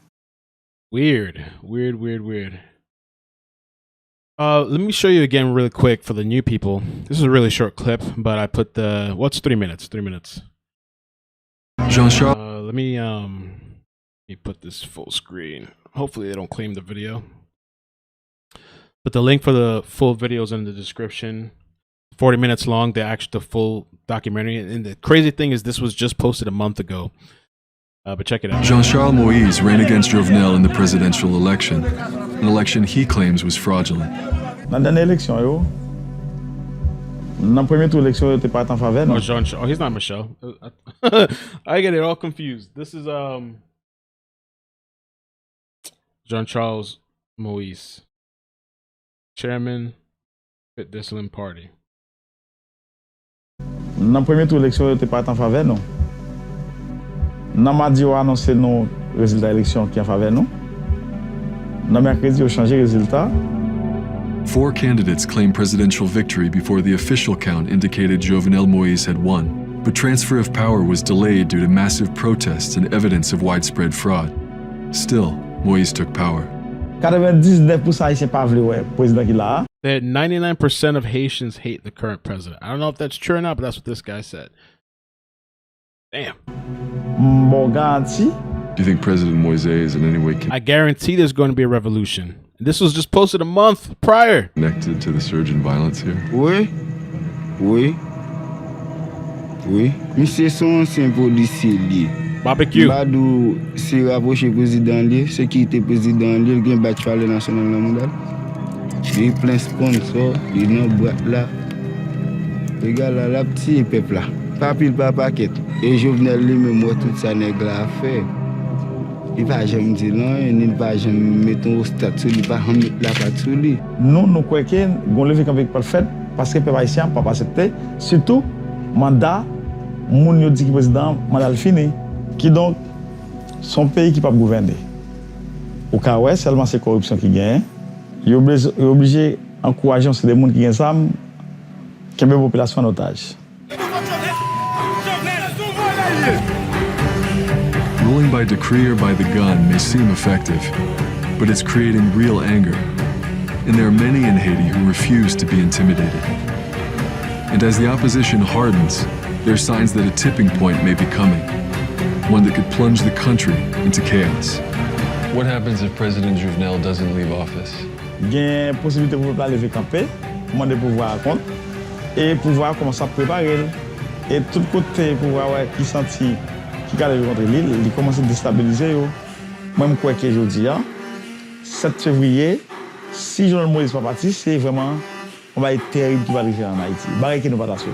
Weird. Let me show you again really quick for the new people. This is a really short clip, but I put the, what's 3 minutes? 3 minutes. Jean-Charles. Let me put this full screen. Hopefully they don't claim the video. But the link for the full video is in the description. 40 minutes long, the full documentary. And the crazy thing is this was just posted a month ago. But check it out. Jean-Charles Moise ran against Jovenel in the presidential election, an election he claims was fraudulent. Dans la dernière élection, dans la première tour élection, il était pas en faveur. Oh, Jean-Charles. Oh, he's not Michelle. I get it all confused. This is Jean-Charles Moise, chairman, Fit Discipline Party. Dans la première tour élection, il était pas en faveur, non. Dans mardi, on a annoncé nos résultats d'élection qui en faveur, non. Dans mercredi, on a changé les résultats. 4 candidates claimed presidential victory before the official count indicated Jovenel Moise had won. But transfer of power was delayed due to massive protests and evidence of widespread fraud. Still, Moise took power. 99% haïtiens pas vle ouais président qui là. That 99% of Haitians hate the current president. I don't know if that's true or not, but that's what this guy said. Damn. Bon garanti. Do you think President Moise is in any way I guarantee there's going to be a revolution. This was just posted a month prior. Connected to the surge in violence here? Oui. Monsieur son ancien policier lié. Barbecue. Badou se rapproché président lié, sécurité président lié, il gagne battu le national mondial. Il plein sponsor, il nan boîte là. Regarde la petit peuple là. Pas pile pas paquet. Et Jovenel lui-même moi tout ça nèg là a fait. Il va jamais dire non, il va jamais mettre au statut, il va jamais mettre la patte sur lui. Nous croyons que gon levé quand pas le fait parce que peuple haïtien pas accepter, surtout mandat moun yo dit que président mandat fini qui donc son pays qui pas gouverner. Au cas où seulement c'est corruption qui gagne, il est obligé encourager ces gens qui gagnent ça qui met la population en otage. Ruling by decree or by the gun may seem effective, but it's creating real anger. And there are many in Haiti who refuse to be intimidated. And as the opposition hardens, there are signs that a tipping point may be coming, one that could plunge the country into chaos. What happens if President Jovenel doesn't leave office? Il y a une possibilité pour le lever camper, demander pouvoir compte et pouvoir commencer à préparer. Et tout côté pouvoir qui senti qui a levé contre l'île, il commence à déstabiliser. Moi, je crois que aujourd'hui, 7 février, si Jovenel Moise n'est pas parti, c'est vraiment un bail terrible qui va arriver en Haïti. Barré qui nous va la suite.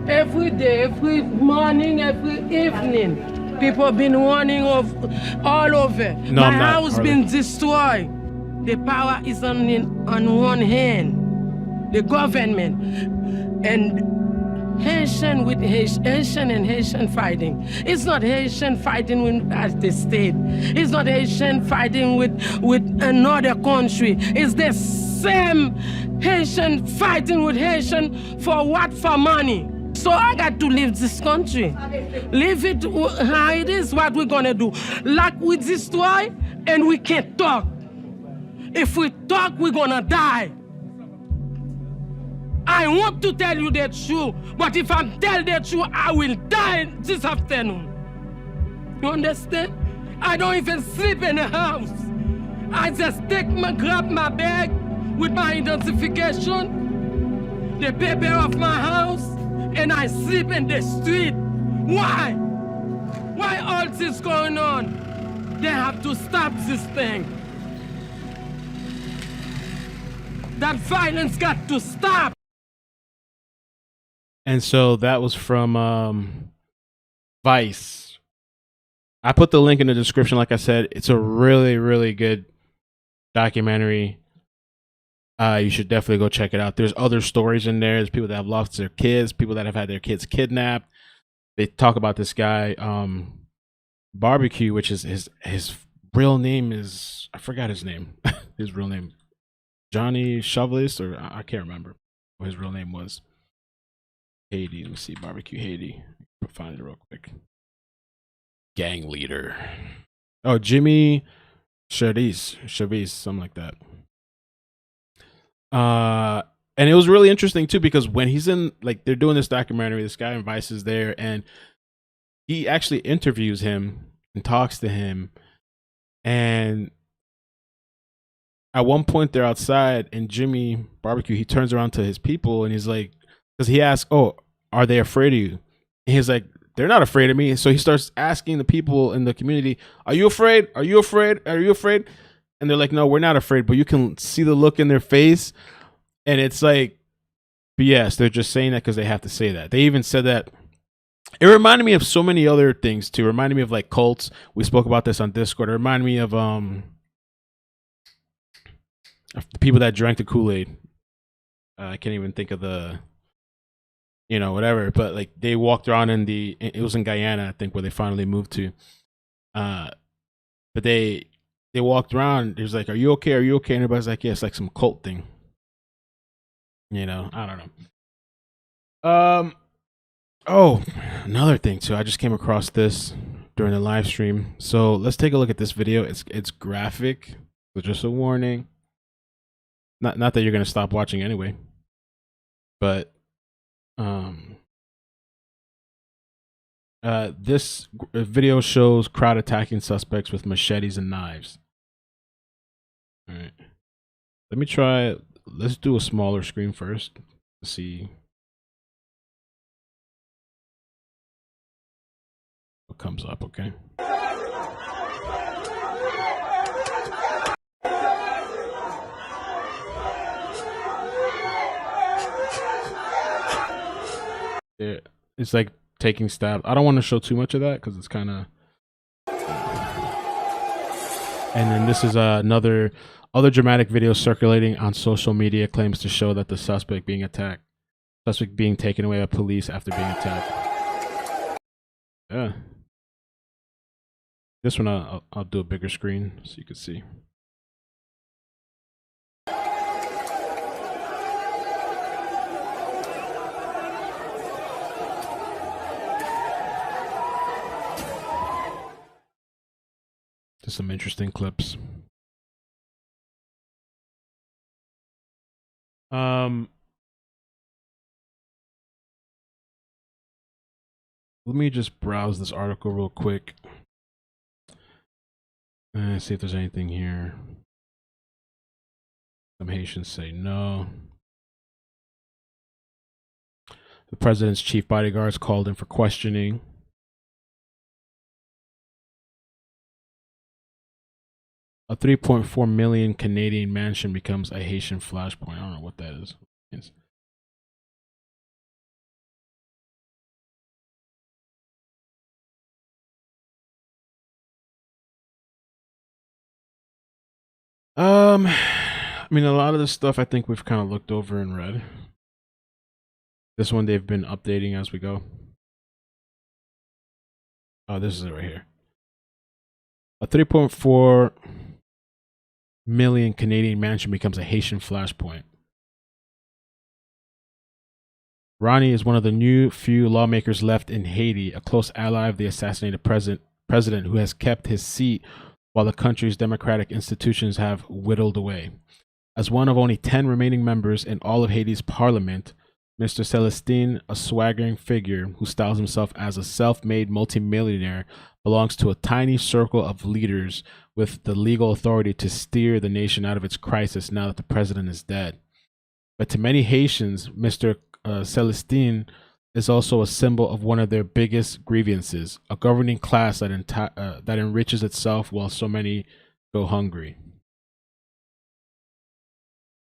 Every day, every morning, every evening, people have been warning of all over. No, my I'm not, house Harley. been destroyed. The power is on one hand, the government, and Haitian with Haitian and Haitian fighting. It's not Haitian fighting with the state. It's not Haitian fighting with another country. It's the same Haitian fighting with Haitian for what? For money. So I got to leave this country. Leave it how it is, what we're gonna do. Like we destroy and we can't talk. If we talk, we're gonna die. I want to tell you the truth, but if I tell the truth, I will die this afternoon. You understand? I don't even sleep in the house. I just grab my bag with my identification They pay off my house and I sleep in the street. Why? Why all this going on? They have to stop this thing. That violence got to stop. And so that was from Vice. I put the link in the description. Like I said, it's a really, really good documentary. You should definitely go check it out. There's other stories in there. There's people that have lost their kids, people that have had their kids kidnapped. They talk about this guy, Barbecue, which is his real name is, I forgot his name. His real name, Johnny Shovelis, or I can't remember what his real name was. Haiti. Let me see. Barbecue Haiti. Find it real quick. Gang leader. Oh, Jimmy Chavis, something like that. And it was really interesting too, because when he's in, like, they're doing this documentary, this guy in Vice is there, and he actually interviews him and talks to him. And at one point they're outside, and Jimmy Barbecue, he turns around to his people and he's like, because he asks, "Oh, are they afraid of you?" And he's like, "They're not afraid of me." So he starts asking the people in the community, "Are you afraid? Are you afraid? Are you afraid?" And they're like, "No, we're not afraid." But you can see the look in their face. And it's like, yes, they're just saying that because they have to say that. They even said that. It reminded me of so many other things too. It reminded me of like cults. We spoke about this on Discord. It reminded me of the people that drank the Kool-Aid. I can't even think of the, whatever. But like they walked around it was in Guyana, I think, where they finally moved to. But they walked around. It was like, "Are you okay? Are you okay?" And everybody's like, "Yeah, it's like some cult thing." I don't know. Oh, another thing too. I just came across this during the live stream. So let's take a look at this video. It's graphic, so just a warning. Not that you're gonna stop watching anyway. But this video shows crowd attacking suspects with machetes and knives. All right. Let me try. Let's do a smaller screen first to see what comes up, okay? Yeah, it's like taking stabs. I don't want to show too much of that because it's kind of... And then this is other dramatic video circulating on social media claims to show that the suspect being taken away by police after being attacked. Yeah. This one I'll do a bigger screen so you can see. Just some interesting clips. Let me just browse this article real quick and see if there's anything here. Some Haitians say no. The president's chief bodyguards called in for questioning. A 3.4 million Canadian mansion becomes a Haitian flashpoint. I don't know what that is. I mean, a lot of this stuff I think we've kind of looked over and read. This one they've been updating as we go. Oh, this is it right here. A 3.4 million Canadian mansion becomes a Haitian flashpoint. Ronnie is one of the few lawmakers left in Haiti, a close ally of the assassinated president who has kept his seat while the country's democratic institutions have whittled away. As one of only 10 remaining members in all of Haiti's parliament, Mr. Celestin, a swaggering figure who styles himself as a self-made multimillionaire, belongs to a tiny circle of leaders with the legal authority to steer the nation out of its crisis now that the president is dead. But to many Haitians, Mr. Celestine is also a symbol of one of their biggest grievances, a governing class that enriches itself while so many go hungry.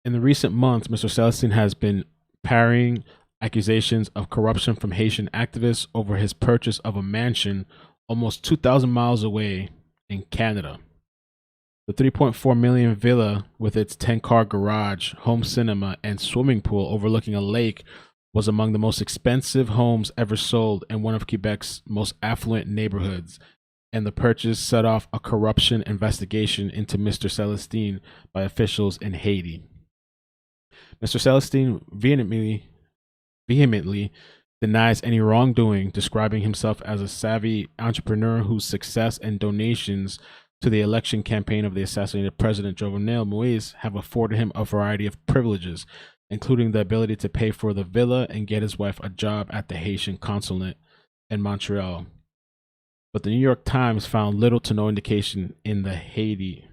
In the recent months, Mr. Celestine has been parrying accusations of corruption from Haitian activists over his purchase of a mansion almost 2,000 miles away in Canada. The 3.4 million villa with its 10-car garage, home cinema, and swimming pool overlooking a lake was among the most expensive homes ever sold in one of Quebec's most affluent neighborhoods, and the purchase set off a corruption investigation into Mr. Celestine by officials in Haiti. Mr. Celestine vehemently denies any wrongdoing, describing himself as a savvy entrepreneur whose success and donations to the election campaign of the assassinated President Jovenel Moise have afforded him a variety of privileges, including the ability to pay for the villa and get his wife a job at the Haitian consulate in Montreal. But the New York Times found little to no indication in Haiti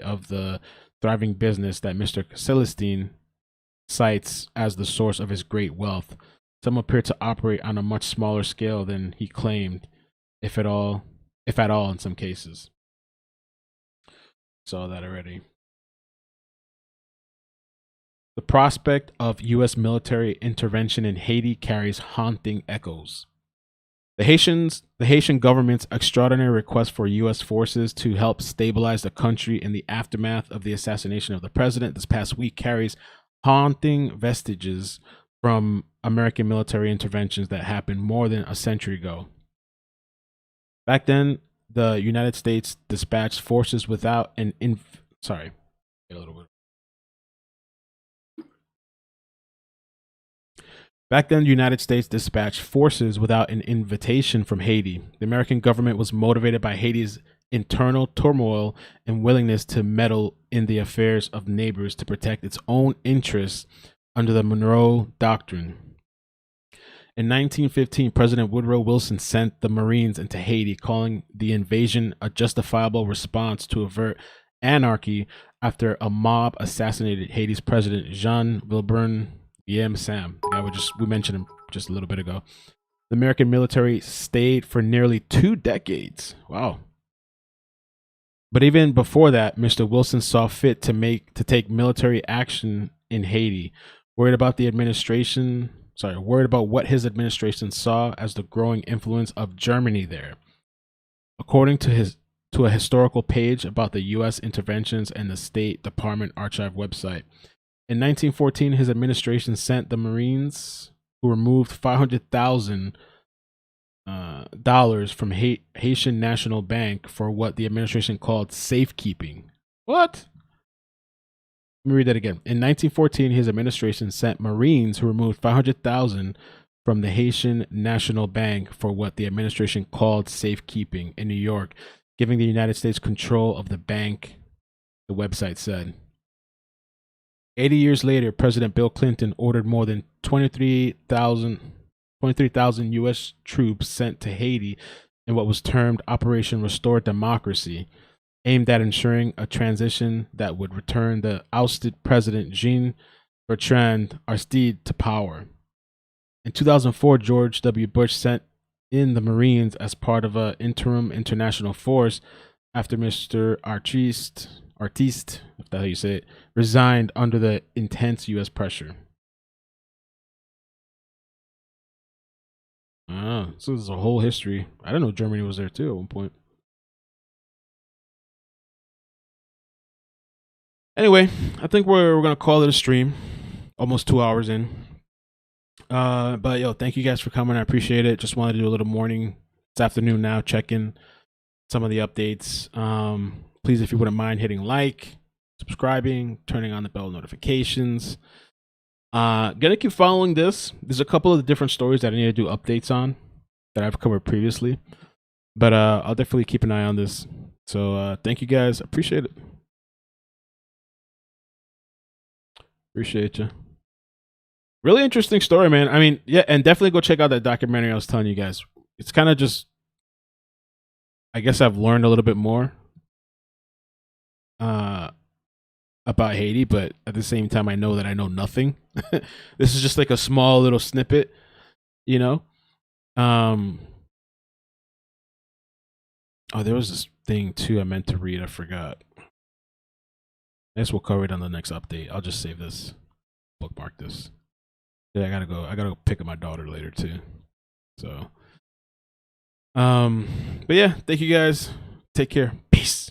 of the thriving business that Mr. Celestine cites as the source of his great wealth. Some appear to operate on a much smaller scale than he claimed, if at all in some cases. Saw that already. The prospect of U.S. military intervention in Haiti carries haunting echoes. The Haitian government's extraordinary request for U.S. forces to help stabilize the country in the aftermath of the assassination of the president this past week carries haunting vestiges from American military interventions that happened more than a century ago. Back then, the United States dispatched forces without an Back then, the United States dispatched forces without an invitation from Haiti. The American government was motivated by Haiti's internal turmoil and willingness to meddle in the affairs of neighbors to protect its own interests under the Monroe Doctrine. In 1915, President Woodrow Wilson sent the Marines into Haiti, calling the invasion a justifiable response to avert anarchy after a mob assassinated Haiti's president, Jean Wilburn Sam, the guy we mentioned him just a little bit ago. The American military stayed for nearly 2 decades. Wow. But even before that, Mr. Wilson saw fit to take military action in Haiti, worried about what his administration saw as the growing influence of Germany there. According to a historical page about the U.S. interventions and the State Department archive website, in 1914, his administration sent the Marines, who removed $500,000 from Haitian National Bank for what the administration called safekeeping. What? Let me read that again. In 1914, his administration sent Marines who removed $500,000 from the Haitian National Bank for what the administration called safekeeping in New York, giving the United States control of the bank, the website said. 80 years later, President Bill Clinton ordered more than 23,000 U.S. troops sent to Haiti in what was termed Operation Restore Democracy, aimed at ensuring a transition that would return the ousted President Jean-Bertrand Aristide to power. In 2004, George W. Bush sent in the Marines as part of an interim international force after Mr. Artiste, if that's how you say it, resigned under the intense U.S. pressure. So there's a whole history. I didn't know Germany was there too at one point. Anyway, I think we're going to call it a stream. Almost 2 hours in. But yo, thank you guys for coming. I appreciate it. Just wanted to do a little morning. It's afternoon now. Check in some of the updates. Please, if you wouldn't mind hitting like, subscribing, turning on the bell notifications. Gonna keep following this. There's a couple of different stories that I need to do updates on that I've covered previously. But I'll definitely keep an eye on this. So thank you guys. Appreciate it. Appreciate you. Really interesting story, man. I mean, yeah, and definitely go check out that documentary I was telling you guys. It's kind of just, I guess I've learned a little bit more. about Haiti, but at the same time, I know that I know nothing. This is just like a small little snippet, you know? Oh, there was this thing too I meant to read. I forgot. I guess we'll cover it on the next update. I'll just save this, bookmark this. Yeah, I gotta go pick up my daughter later too. So, but yeah, thank you guys. Take care. Peace.